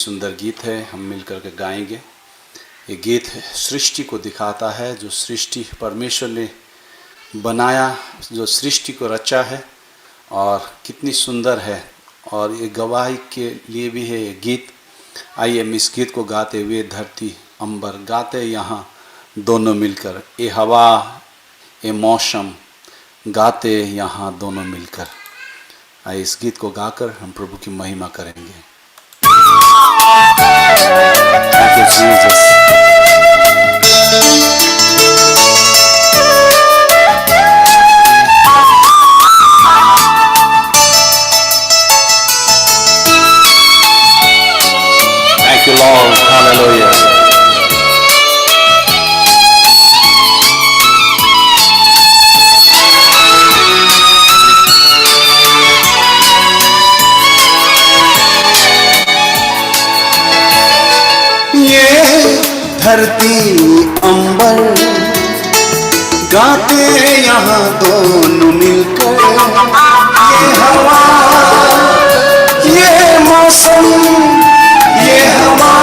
सुंदर गीत है, हम मिलकर के गाएंगे। ये गीत सृष्टि को दिखाता है, जो सृष्टि परमेश्वर ने बनाया, जो सृष्टि को रचा है और कितनी सुंदर है, और ये गवाही के लिए भी है ये गीत। आइए हम इस गीत को गाते हुए धरती अंबर गाते यहाँ दोनों मिलकर, ये हवा ये मौसम गाते यहाँ दोनों मिलकर। आइए इस गीत को गाकर हम प्रभु की महिमा करेंगे। Thank you, Jesus. Thank you, Lord. Hallelujah. धरती अंबर गाते यहाँ दोनों मिलकर, ये हवा ये मौसम, ये हवा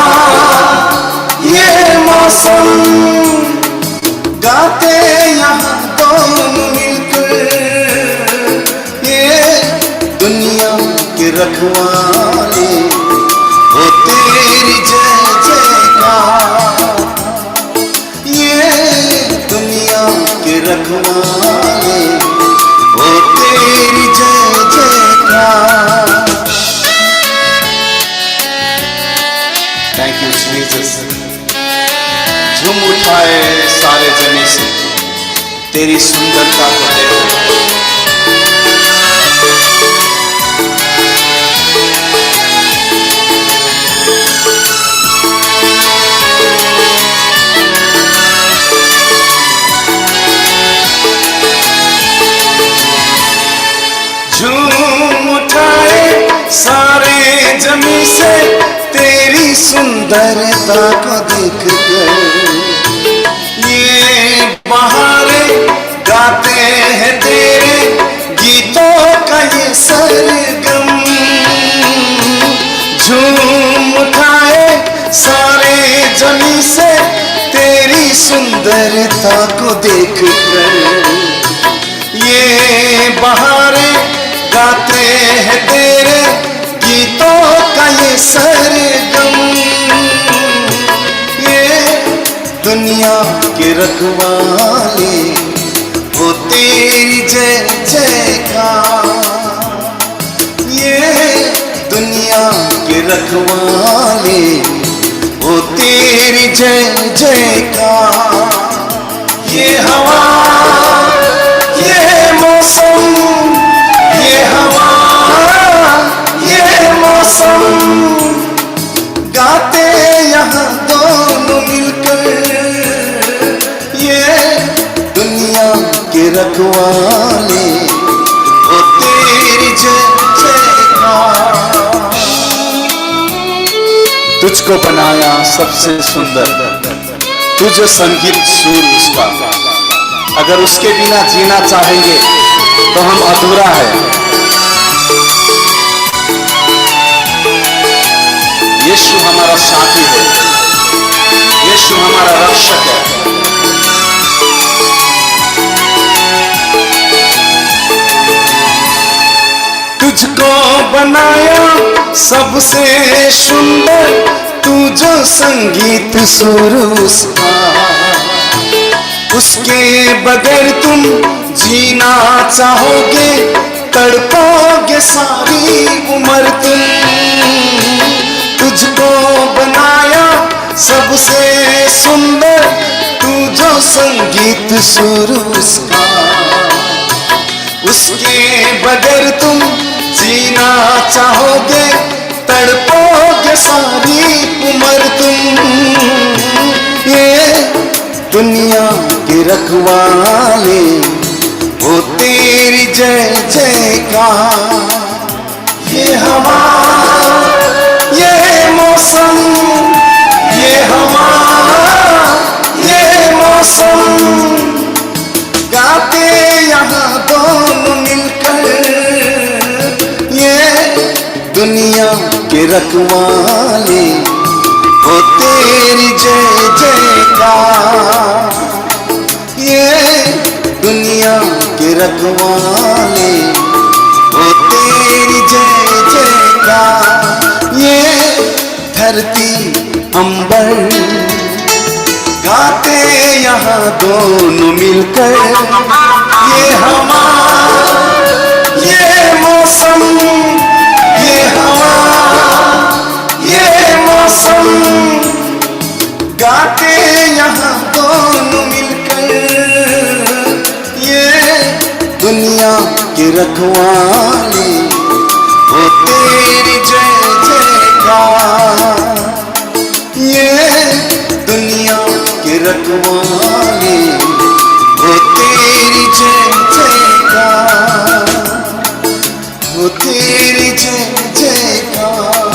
ये मौसम गाते यहाँ दोनों मिलकर, ये दुनिया के रखवाले हो तेरी जय जयकार, के रखवाले हो तेरी जय जयकार। Thank you Jesus. झूम उठाए सारे जने से तेरी सुंदरता को देखो। झूम उठाए सारे जमी से तेरी सुंदरता को देख कर, ये बहारे गाते हैं तेरे गीतों का ये सरगम। झूम उठाए सारे जमी से तेरी सुंदरता को देख कर, ये बहारे गाते हैं तेरे गीतों का ये सरगम। ये दुनिया के रखवाले हो तेरी जय जयकार, ये दुनिया के रखवाले हो तेरी जय जयकार। ये हवा ये मौसम, ये हवा ये मौसम गाते यहाँ दोनों मिलकर, ये दुनिया के रखवाले हो तेरी जय जयकार। तुझको बनाया सबसे सुंदर, तू जो संगीत सुर उसका, अगर उसके बिना जीना चाहेंगे तो हम अधूरा है। यीशु हमारा साथी है, यीशु हमारा रक्षक है। तुझको बनाया सबसे सुंदर, तू जो संगीत सुर उसका, उसके बगैर तुम जीना चाहोगे, तड़पोगे सारी उम्र तुम। तुझको बनाया सबसे सुंदर, तू जो संगीत सुर उसका, उसके बगैर तुम जीना चाहोगे, तड़पोगे सारी उम्र तुम। ये दुनिया के रखवाले हो तेरी जय जयकार। ये हवा ये मौसम, ये हवा ये मौसम गाते यहाँ दोनों मिलकर, ये दुनिया के रखवाले रखवाले, ओ तेरी जय जयकार। ये धरती अंबर गाते यहाँ दोनों मिलकर, ये हवा ये मौसम, ये हवा ये मौसम गाते यहाँ दोनों मिलकर, ये दुनिया के रखवाले, ओ तेरी जय जयकार। ये दुनिया के रखवाले, ओ तेरी जय जयकार, ओ तेरी जय जयकार,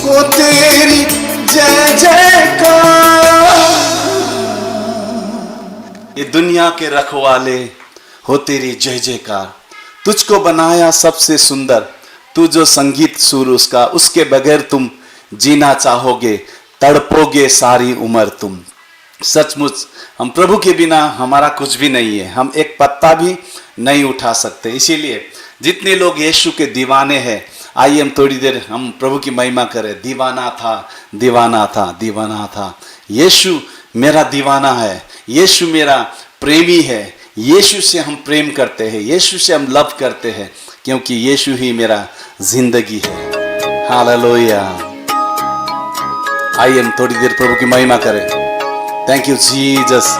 ओ तेरी जय जयकार। ये दुनिया के रखवाले, हो तेरी जय जयकार। तुझको बनाया सबसे सुंदर, तू जो संगीत सुर उसका, उसके बगैर तुम जीना चाहोगे, तड़पोगे सारी उम्र तुम। सचमुच हम प्रभु के बिना हमारा कुछ भी नहीं है, हम एक पत्ता भी नहीं उठा सकते। इसीलिए जितने लोग यीशु के दीवाने हैं, आइए हम थोड़ी देर हम प्रभु की महिमा करें। दीवाना था, दीवाना था, दीवाना था, यीशु मेरा दीवाना है, यीशु मेरा प्रेमी है, यीशु से हम प्रेम करते हैं, यीशु से हम लव करते हैं, क्योंकि यीशु ही मेरा जिंदगी है। हालेलुया। आइए हम थोड़ी देर प्रभु की महिमा करें। Thank you Jesus.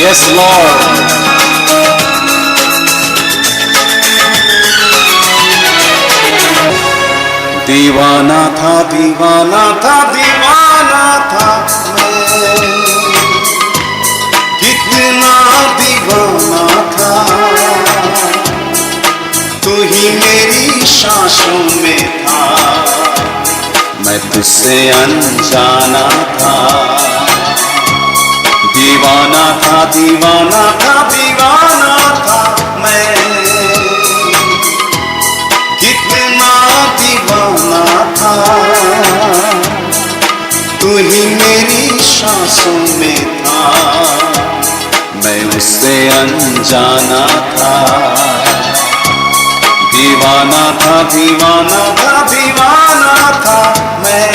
Yes, Lord. दीवाना था, दीवाना था, दीवाना था मैं, कितना दीवाना था। तू ही मेरी सांसों में था, मैं तुझसे अनजाना था। दीवाना था, दीवाना था, दीवाना था मैं, कितना दीवाना था। तू ही मेरी सांसों में था, मैं उससे अनजाना था। दीवाना था, दीवाना था, दीवाना था मैं।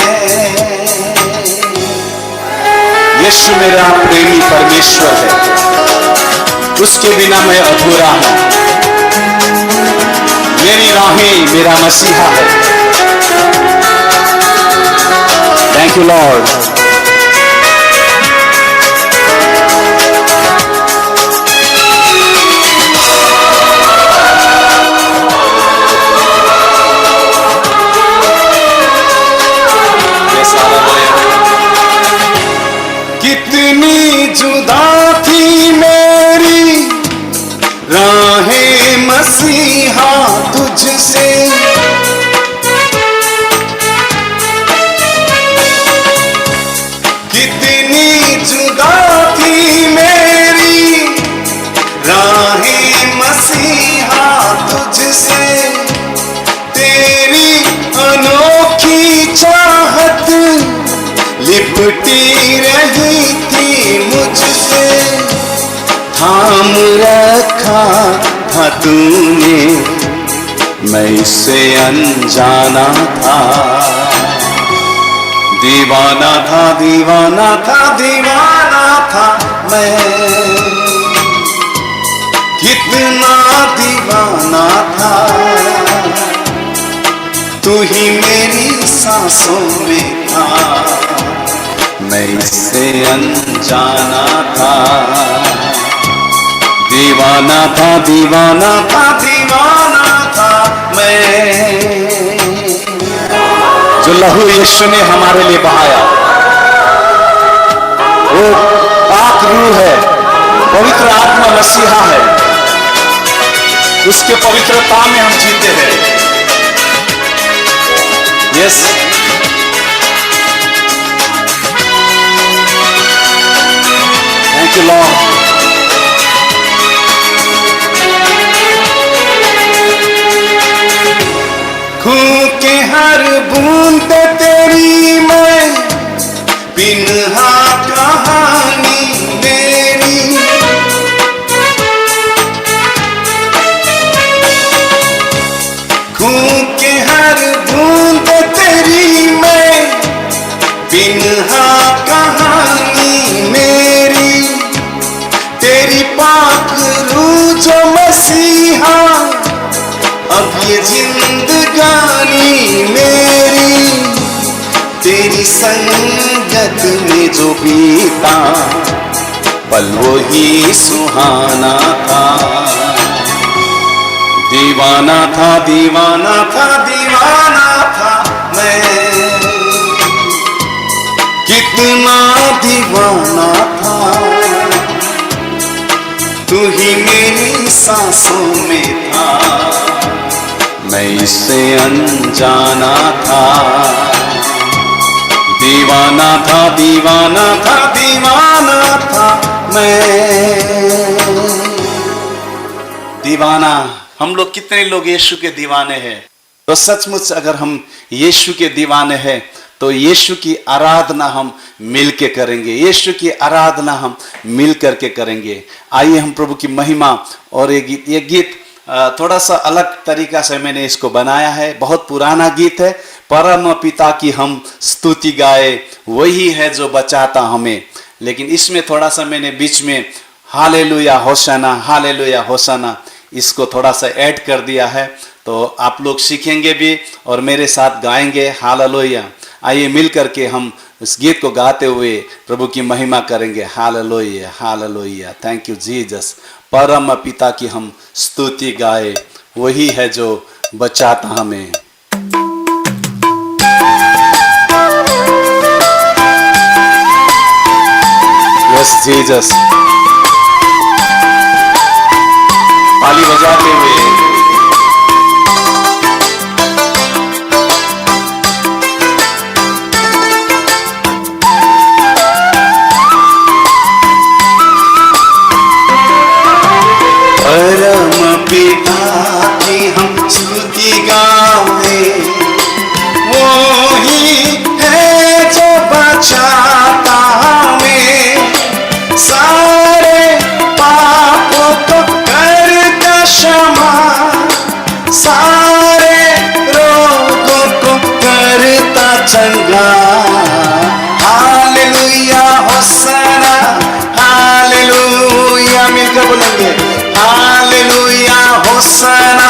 यीशु मेरा प्रेमी परमेश्वर है, उसके बिना मैं अधूरा हूं। मेरी राहें मेरा मसीहा है। Thank you Lord. कितनी जुदा थी मेरी राहें मसीहा तुझसे, कितनी जुदा थी मेरी राहें मसीहा तुझसे। तेरी अनोखी चाहत लिपटी रही थी मुझसे, थाम रखा था तूने, मैं इससे अनजाना था। दीवाना था, दीवाना था, दीवाना था मैं, कितना दीवाना था। तू ही मेरी सांसों में था, मैं इससे अनजाना था। दीवाना था, दीवाना था, दीवाना था मैं। जो लहू यीशु ने हमारे लिए बहाया, वो पाक रूह है, पवित्र आत्मा मसीहा है, उसके पवित्रता में हम जीते हैं। Yes thank you Lord. खून के हर बूंद तेरी मैं बिन्हा कहानी मेरी, खून के हर बूंद तेरी मैं बिन्हा कहानी मेरी, तेरी पाक रूह जो मसीहा अब ये जिंदगानी मेरी, तेरी संगत में जो बीता पल वो ही सुहाना था। दीवाना था दीवाना था दीवाना था मैं, कितना दीवाना था। तू ही मेरी सांसों में था, मैं इससे अनजाना था। दीवाना था दीवाना था दीवाना था मैं। दीवाना, हम लोग कितने लोग यीशु के दीवाने हैं। तो सचमुच अगर हम यीशु के दीवाने हैं तो यीशु की आराधना हम मिल के करेंगे, यीशु की आराधना हम मिल करके करेंगे। आइए हम प्रभु की महिमा और ये गीत थोड़ा सा अलग तरीका से मैंने इसको बनाया है। बहुत पुराना गीत है। परम पिता की हम स्तुति गाए, वही है जो बचाता हमें। लेकिन इसमें थोड़ा सा मैंने बीच में हालेलुया होशाना इसको थोड़ा सा ऐड कर दिया है। तो आप लोग सीखेंगे भी और मेरे साथ गाएंगे हालेलुया। आइए मिल करके हम इस गीत को गाते हुए प्रभु की महिमा करेंगे। Hallelujah hallelujah, thank you Jesus. परम पिता की हम स्तुति गाए, वही है जो बचाता हमें। Yes Jesus. ताली बजाते हुए परम पिता की हम स्तुति गावे, वो ही है जो बचाता हमें, सारे पापों को करता क्षमा, सारे रोगों को करता चंगा। हालेलुया होशाना हालेलुया, मिलकर बोलेंगे hallelujah hosanna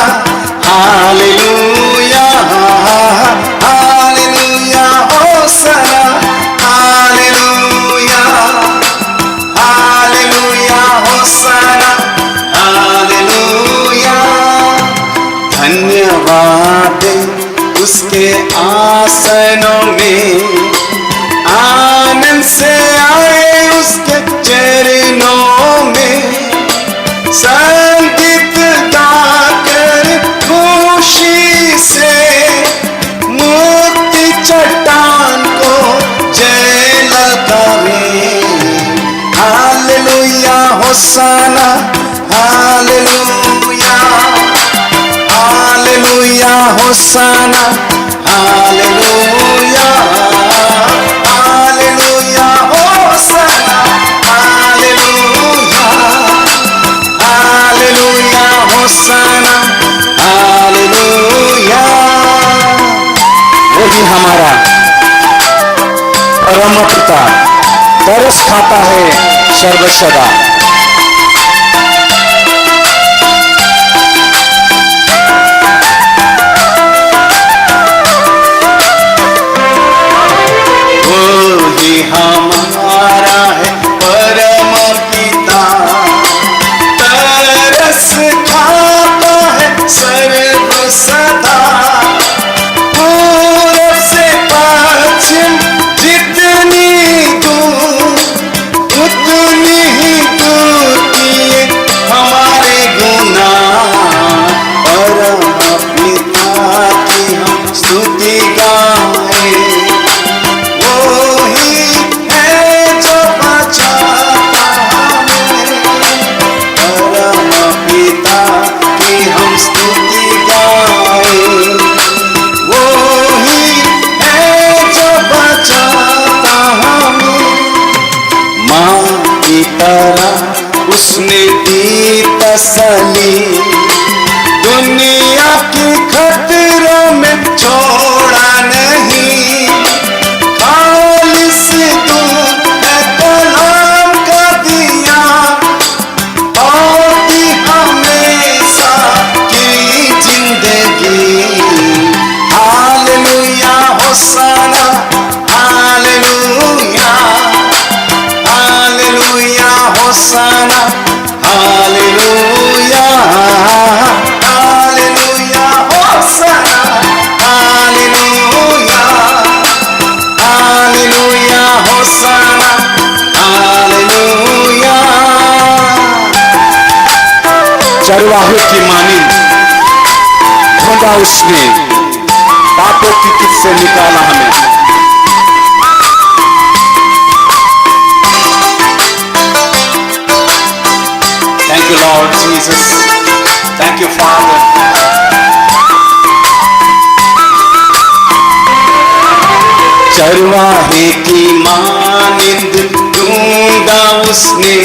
hallelujah hallelujah hosanna hallelujah hallelujah hosanna hallelujah. धन्यवाद उसके आसनों में, आनंद से आए उसके चरणों में, संगीत गाकर खुशी से मुक्ति चट्टान को जय ललकारे। Hallelujah hosanna hallelujah hallelujah hosanna hallelujah hallelujah hosanna hallelujah hallelujah hosanna hallelujah. वही हमारा परम पिता तरस खाता है सर्वसदा। वही हमारा है परम पिता, तरस खाता है सर्व सदा। पूरब से पश्चिम जितनी दूर उतनी ही दूर की मानी, ढूंढा उसने, पापों की किट से निकाला हमें। Thank you, Lord Jesus. Thank you, Father. चरवाहे की मानिंद ढूंढा उसने,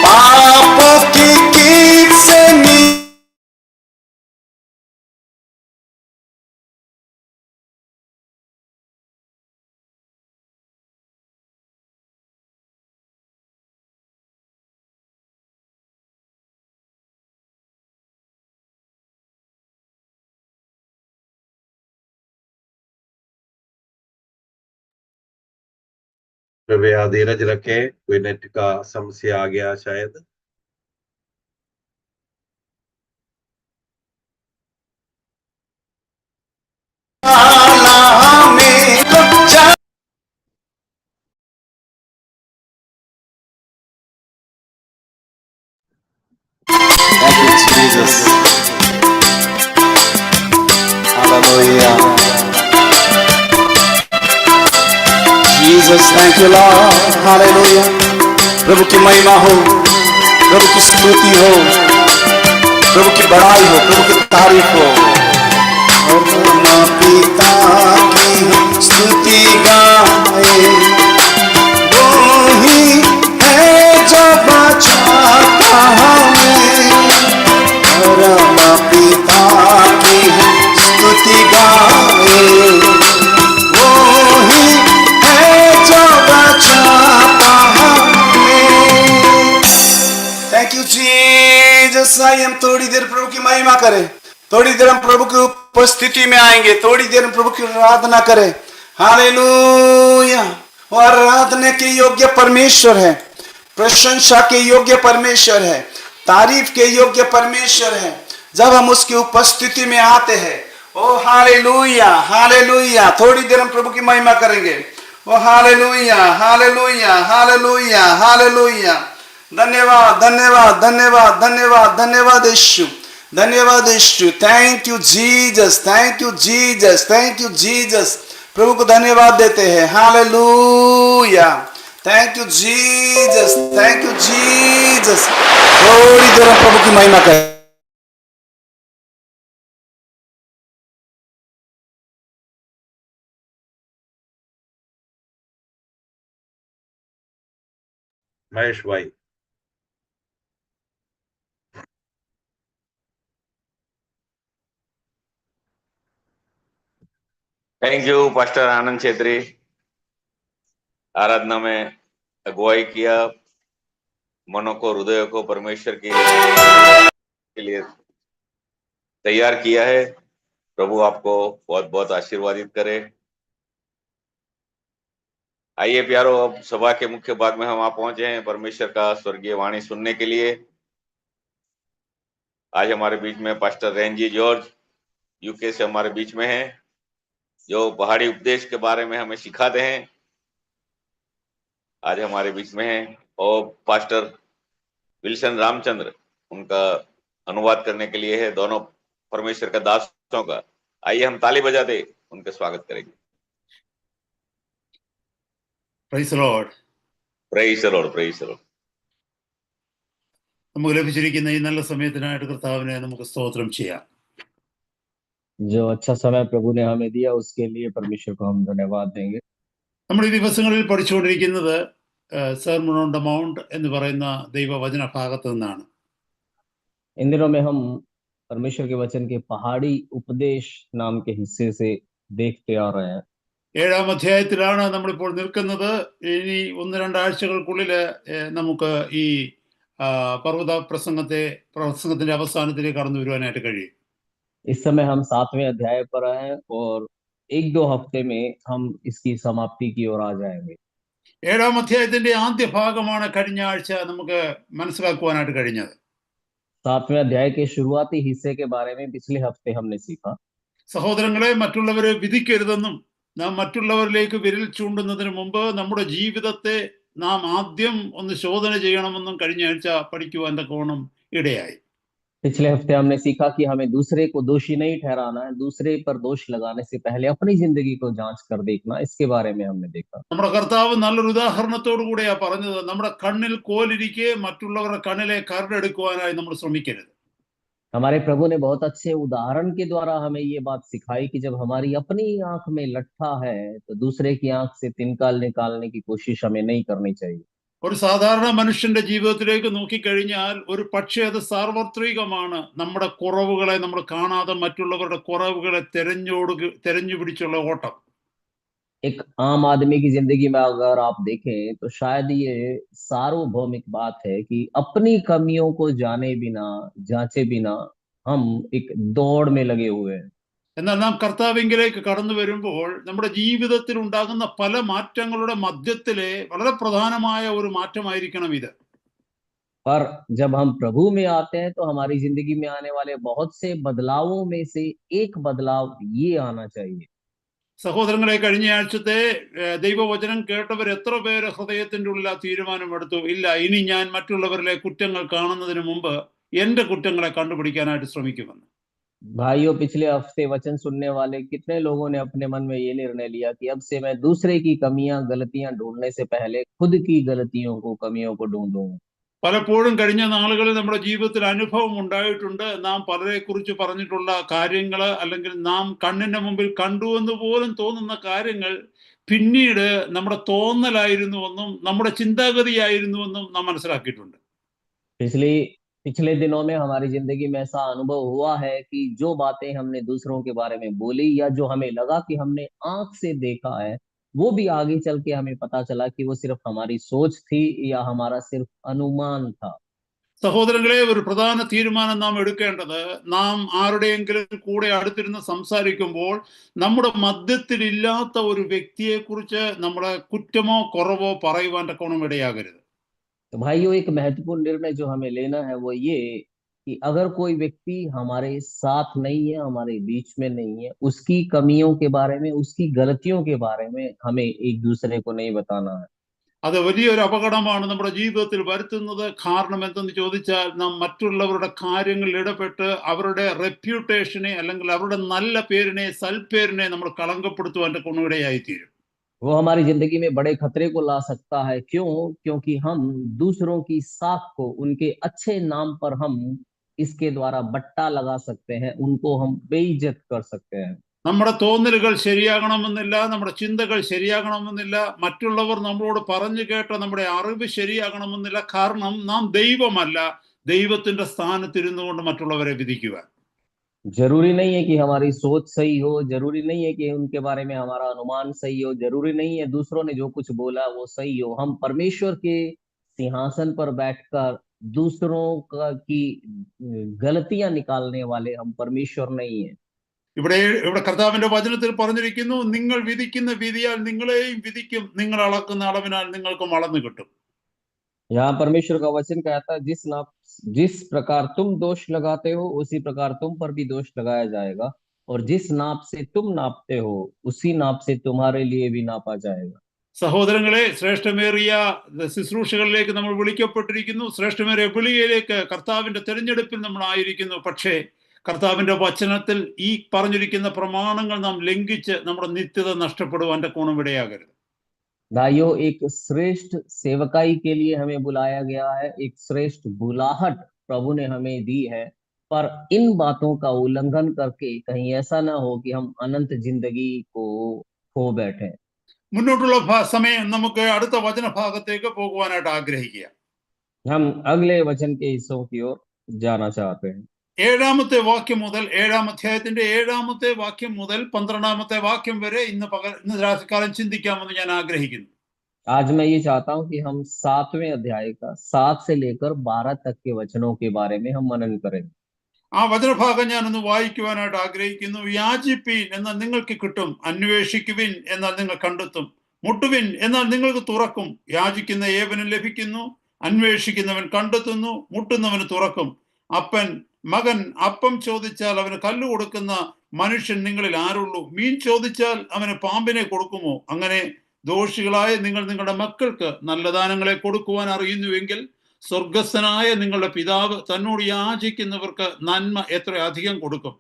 पापों की कीट से कृपया धीरज रखें, कोई नेट का समस्या आ गया शायद। Thank you, Jesus. Hallelujah. Jesus, thank you, Lord. Hallelujah. प्रभु की महिमा हो, प्रभु की स्तुति हो, प्रभु की बड़ाई हो, प्रभु की तारीफ हो। और पिता की स्तुति गाए, वो ही है जो बचाता हमें। परम पिता की स्तुति गाए, वो ही है जो बचाता हमें। Thank you Jesus. आइए हम थोड़ी देर प्रभु की महिमा करें, थोड़ी देर हम प्रभु की उपस्थिति में आएंगे, थोड़ी देर हम प्रभु की आराधना करें। हालेलुया। वो आराधना के योग्य परमेश्वर है, प्रशंसा के योग्य परमेश्वर है, तारीफ के योग्य परमेश्वर है। जब हम उसकी उपस्थिति में आते हैं, ओ हालेलुया हालेलुया। थोड़ी देर हम प्रभु की महिमा करेंगे। ओ हालेलुया हालेलुया हालेलुया हालेलुया। धन्यवाद धन्यवाद धन्यवाद धन्यवाद धन्यवाद यीशु, धन्यवाद Yeshu. Thank you Jesus, thank you Jesus, thank you Jesus. प्रभु को धन्यवाद देते हैं। Hallelujah. Thank you Jesus, thank you Jesus. थोड़ी देर हम प्रभु की महिमा करें। महेश भाई। Thank you pastor Anand Chhetri. आराधना में अगुवाई किया, मनों को हृदय को परमेश्वर के लिए तैयार किया है। प्रभु आपको बहुत बहुत आशीर्वादित करे। आइए प्यारो, अब सभा के मुख्य भाग में हम आप पहुंचे हैं परमेश्वर का स्वर्गीय वाणी सुनने के लिए। आज हमारे बीच में पास्टर रेंजी जॉर्ज यूके से हमारे बीच में हैं, जो पहाड़ी उपदेश के बारे में हमें सिखाते हैं। आज हमारे बीच में हैं। और पास्टर विल्सन रामचंद्र, उनका अनुवाद करने के लिए है, दोनों परमेश्वर का दासों का। आइए हम ताली बजाते उनका स्वागत करेंगे। Praise Lord. Praise the Lord, praise the Lord. നമുക്ക് ലഭിച്ചിരിക്കുന്ന ഈ നല്ല സമയത്തിനായിട്ട് കർത്താവിനെ നമുക്ക് സ്തോത്രം ചെയ്യാം. जो अच्छा समय प्रभु ने हमें दिया उसके लिए परमेश्वर को हम धन्यवाद देंगे। നമ്മൾ ഈ ദിവസങ്ങളിൽ പഠിച്ചുകൊണ്ടിരിക്കുന്നത് സെർമൺ ഓൺ ദ മൗണ്ട് എന്ന് പറയുന്ന ദൈവവചന ഭാഗത്ത് നിന്നാണ്. इन दिनों में हम परमेश्वर के वचन के पहाड़ी उपदेश नाम के हिस्से से देखते आ रहे हैं। 7ാം അധ്യായത്തിലാണ് നമ്മളിപ്പോൾ നിൽക്കുന്നത്. ഇനി 1-2 ആഴ്ചകൾക്കുള്ളിൽ നമുക്ക് ഈ പർവ്വത പ്രസംഗത്തിന്റെ അവസാനത്തിലേക്ക് കടന്നു വരുവാനായിട്ട് കഴിയും. इस समय हम 7वें अध्याय पर हैं और 1-2 हफ्ते में हम इसकी समाप्ति की ओर आ जाएंगे। 7ാം അധ്യായത്തിന്റെ ആദ്യ ഭാഗമാണ് കഴിഞ്ഞ ആഴ്ച നമുക്ക് മനസ്സിലാക്കുവാനായിട്ട് കഴിഞ്ഞത്. 7वें अध्याय के शुरुआती हिस्से के बारे में पिछले हफ्ते हमने सीखा। സഹോദരങ്ങളെ, മറ്റുള്ളവരെ വിധിക്കരുതെന്നും നാം മറ്റുള്ളവരിലേക്ക് വിരൽ ചൂണ്ടുന്നതിന് മുമ്പ് നമ്മുടെ ജീവിതത്തെ നാം ആദ്യം ഒന്ന് ശോധന ചെയ്യണമെന്നും കഴിഞ്ഞ ആഴ്ച പഠിക്കുവാൻ തക്കവണ്ണം ഇടയായി. पिछले हफ्ते हमने सीखा कि हमें दूसरे को दोषी नहीं ठहराना है, दूसरे पर दोष लगाने से पहले अपनी जिंदगी को जांच कर देखना, इसके बारे में हमने देखा। നമ്മുടെ കർത്താവ് നല്ലൊരു ഉദാഹരണത്തോടു കൂടെയാ പറഞ്ഞത്. നമ്മുടെ കണ്ണിൽ കോലിരിക്കെ മറ്റുള്ളവരുടെ കണ്ണിലെ കരടെടുക്കുവാനായി നമ്മൾ ശ്രമിക്കരുത്. हमारे प्रभु ने बहुत अच्छे उदाहरण के द्वारा हमें ये बात सिखाई कि जब हमारी अपनी आंख में लट्ठा है तो दूसरे की आंख से तिनका निकालने की कोशिश हमें नहीं करनी चाहिए। ഒരു സാധാരണ മനുഷ്യന്റെ ജീവിതത്തിലേക്ക് നോക്കിക്കഴിഞ്ഞാൽ ഒരു പക്ഷേ അത് സാർവത്രികമാണ്. നമ്മുടെ കുറവുകളെ നമ്മൾ കാണാതെ മറ്റുള്ളവരുടെ കുറവുകളെ തെരഞ്ഞു പിടിച്ചുള്ള ഓട്ടം. एक आम आदमी की जिंदगी में अगर आप देखें तो शायद ये सार्वभौमिक बात है कि अपनी कमियों को जाने बिना, जांचे बिना हम एक दौड़ में लगे हुए हैं। എന്നാൽ നാം കർത്താവിങ്കിലേക്ക് കടന്നു വരുമ്പോൾ നമ്മുടെ ജീവിതത്തിൽ ഉണ്ടാകുന്ന പല മാറ്റങ്ങളുടെ മധ്യത്തിലെ വളരെ പ്രധാനമായ ഒരു മാറ്റമായിരിക്കണം ഇത്. पर जब हम प्रभु में आते हैं तो हमारी जिंदगी में आने वाले बहुत से बदलावों में से एक बदलाव ये आना चाहिए। സഹോദരങ്ങളെ, കഴിഞ്ഞ ആഴ്ചത്തെ ദൈവവചനം കേട്ടവർ എത്ര പേര് ഹൃദയത്തിന്റെ ഉള്ളിൽ ആ തീരുമാനമെടുത്തു, ഇല്ല ഇനി ഞാൻ മറ്റുള്ളവരിലെ കുറ്റങ്ങൾ കാണുന്നതിന് മുമ്പ് എന്റെ കുറ്റങ്ങളെ കണ്ടുപിടിക്കാനായിട്ട് ശ്രമിക്കുമെന്ന്? भाइयों, पिछले हफ्ते वचन सुनने वाले कितने लोगों ने अपने मन में ये निर्णय लिया कि अब से मैं दूसरे की कमियां गलतियां ढूंढने से पहले खुद की गलतियों को, कमियों को ढूंढूंगा। പലപ്പോഴും കഴിഞ്ഞ നാളുകളിൽ നമ്മുടെ ജീവിതത്തിൽ അനുഭവം ഉണ്ടായിട്ടുണ്ട്. നാം പലരെ കുറിച്ച് പറഞ്ഞിട്ടുള്ള കാര്യങ്ങൾ, അല്ലെങ്കിൽ നാം കണ്ണിന്റെ മുമ്പിൽ കണ്ടു എന്ന് പോലും തോന്നുന്ന കാര്യങ്ങൾ പിന്നീട് നമ്മുടെ തോന്നലായിരുന്നുവെന്നും നമ്മുടെ ചിന്താഗതിയായിരുന്നുവെന്നും നാം മനസ്സിലാക്കിയിട്ടുണ്ട്. पिछले दिनों में हमारी जिंदगी में ऐसा अनुभव हुआ है कि जो बातें हमने दूसरों के बारे में बोली या जो हमें लगा कि हमने आंख से देखा है, वो भी आगे चल के हमें पता चला कि वो सिर्फ हमारी सोच थी या हमारा सिर्फ अनुमान था। സഹോദരങ്ങളെ, ഒരു പ്രധാന തീരുമാനം നാം എടുക്കേണ്ടത്, നാം ആരുടെയെങ്കിലും കൂടെ അടുത്തിരുന്ന് സംസാരിക്കുമ്പോൾ നമ്മുടെ മധ്യത്തിൽ ഇല്ലാത്ത ഒരു വ്യക്തിയെക്കുറിച്ച് നമ്മുടെ കുറ്റമോ കുറവോ പറയുവാൻ തക്കോണം ഇടയാകരുത്. तो भाइयों, एक महत्वपूर्ण निर्णय जो हमें लेना है वो ये कि अगर कोई व्यक्ति हमारे साथ नहीं है, हमारे बीच में नहीं है, उसकी कमियों के बारे में, उसकी गलतियों के बारे में हमें एक दूसरे को नहीं बताना है। അത് വലിയൊരു അപകടമാണ് നമ്മുടെ ജീവിതത്തിൽ വരുത്തുന്നത്. കാരണം എന്തെന്ന് ചോദിച്ചാൽ, നാം മറ്റുള്ളവരുടെ കാര്യങ്ങളിൽ ഇടപെട്ട് അവരുടെ റെപ്യൂട്ടേഷനെ, അല്ലെങ്കിൽ അവരുടെ നല്ല പേരിനെ, സൽപ്പേരിനെ നമ്മൾ കളങ്കപ്പെടുത്തുവാൻ കൊണ്ടുവിടയായിത്തീരും. वो हमारी जिंदगी में बड़े खतरे को ला सकता है। क्यों? क्योंकि हम दूसरों की साख को, उनके अच्छे नाम पर हम इसके द्वारा बट्टा लगा सकते हैं, उनको हम बेइज्जत कर सकते हैं। നമ്മുടെ തോന്നലുകൾ ശരിയാകണമെന്നില്ല, നമ്മുടെ ചിന്തകൾ ശരിയാകണമെന്നില്ല, മറ്റുള്ളവർ നമ്മളോട് പറഞ്ഞു കേട്ട നമ്മുടെ അറിവ് ശരിയാകണമെന്നില്ല. കാരണം നാം ദൈവമല്ല, ദൈവത്തിന്റെ സ്ഥാനത്തിരുന്നു കൊണ്ട് മറ്റുള്ളവരെ വിധിക്കുവാൻ. जरूरी नहीं है कि हमारी सोच सही हो, जरूरी नहीं है कि उनके बारे में हमारा अनुमान सही हो, जरूरी नहीं है दूसरों ने जो कुछ बोला वो सही हो। हम परमेश्वर के सिंहासन पर बैठकर दूसरों की गलतियां निकालने वाले हम परमेश्वर नहीं है। ഇവിടെ കർത്താവിന്റെ വചനത്തിൽ പറഞ്ഞിരിക്കുന്നു, നിങ്ങൾ വിധിക്കുന്ന വിധിയാൽ നിങ്ങളെയും വിധിക്കും, നിങ്ങൾ അളക്കുന്ന അളവിനാൽ നിങ്ങൾക്കും അളന്നു കിട്ടും. यहाँ परमेश्वर का वचन कहता है, जिस प्रकार तुम दोष लगाते हो उसी प्रकार तुम पर भी दोष लगाया जाएगा, और जिस नाप से तुम नापते हो उसी नाप से तुम्हारे लिए भी नापा जाएगा। സഹോദരങ്ങളെ, ശ്രേഷ്ഠമേറിയ ശുശ്രൂഷകളിലേക്ക് നമ്മൾ വിളിക്കപ്പെട്ടിരിക്കുന്നു. ശ്രേഷ്ഠമേറിയ വിളിയിലേക്ക്, കർത്താവിന്റെ തെരഞ്ഞെടുപ്പിൽ നമ്മൾ ആയിരിക്കുന്നു. പക്ഷേ കർത്താവിന്റെ വചനത്തിൽ ഈ പറഞ്ഞിരിക്കുന്ന പ്രമാണങ്ങൾ നാം ലംഘിച്ച് നമ്മുടെ നിത്യത നഷ്ടപ്പെടുവാൻ കോണം ഇടയാകരുത്. भाइयों, एक श्रेष्ठ सेवकाई के लिए हमें बुलाया गया है, एक श्रेष्ठ बुलाहट प्रभु ने हमें दी है, पर इन बातों का उल्लंघन करके कहीं ऐसा ना हो कि हम अनंत जिंदगी को खो बैठे। മുന്നോട്ടുള്ള സമയം നമുക്ക് അടുത്ത വചനഭാഗത്തേക്ക് പോകുവാനായിട്ട് ആഗ്രഹിക്കുക. हम अगले वचन के हिस्सों की ओर जाना चाहते हैं। 7ാമത്തെ വാക്യം മുതൽ, 7ാം അധ്യായത്തിന്റെ 7ാമത്തെ വാക്യം മുതൽ 12ാമത്തെ വാക്യം വരെ ഇന്ന് രാത്രികാലം ചിന്തിക്കാമെന്ന് ഞാൻ ആഗ്രഹിക്കുന്നു. आज मैं ये चाहता हूं कि हम 7वें अध्याय का 7 से लेकर 12 तक के वचनों के बारे में हम मनन करें। ആ വചനഭാഗം ഞാനൊന്ന് വായിക്കുവാനായിട്ട് ആഗ്രഹിക്കുന്നു. യാചിപ്പീൻ എന്നാൽ നിങ്ങൾക്ക് കിട്ടും, അന്വേഷിക്കുവിൻ എന്നാൽ നിങ്ങൾ കണ്ടെത്തും, മുട്ടുവിൻ എന്നാൽ നിങ്ങൾക്ക് തുറക്കും. യാചിക്കുന്ന ഏവനും ലഭിക്കുന്നു, അന്വേഷിക്കുന്നവൻ കണ്ടെത്തുന്നു, മുട്ടുന്നവന് തുറക്കും. മകൻ അപ്പം ചോദിച്ചാൽ അവന് കല്ല് കൊടുക്കുന്ന മനുഷ്യൻ നിങ്ങളിൽ ആരുള്ളൂ? മീൻ ചോദിച്ചാൽ അവന് പാമ്പിനെ കൊടുക്കുമോ? അങ്ങനെ ദോഷികളായ നിങ്ങൾ നിങ്ങളുടെ മക്കൾക്ക് നല്ല ദാനങ്ങളെ കൊടുക്കുവാൻ അറിയുന്നുവെങ്കിൽ സ്വർഗസ്ഥനായ നിങ്ങളുടെ പിതാവ് തന്നോട് യാചിക്കുന്നവർക്ക് നന്മ എത്ര അധികം കൊടുക്കും.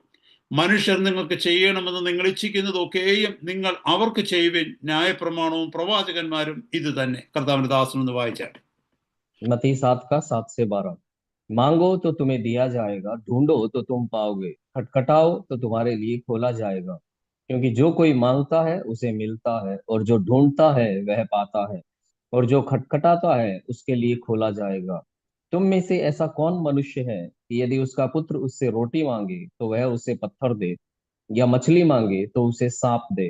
മനുഷ്യർ നിങ്ങൾക്ക് ചെയ്യണമെന്ന് നിങ്ങൾ ഇച്ഛിക്കുന്നതൊക്കെയും നിങ്ങൾ അവർക്ക് ചെയ്യുവിൻ. ന്യായപ്രമാണവും പ്രവാചകന്മാരും ഇത് തന്നെ. കർത്താവിന്റെ ദാസനൊന്ന് വായിച്ചാട്ടെ. मत्ती 7 का 7 से 12। मांगो तो तुम्हें दिया जाएगा, ढूंढो तो तुम पाओगे, खटखटाओ तो तुम्हारे लिए खोला जाएगा। क्योंकि जो कोई मांगता है उसे मिलता है, और जो ढूंढता है वह पाता है, और जो खटखटाता है उसके लिए खोला जाएगा। तुम में से ऐसा कौन मनुष्य है कि यदि उसका पुत्र उससे रोटी मांगे तो वह उसे पत्थर दे, या मछली मांगे तो उसे सांप दे?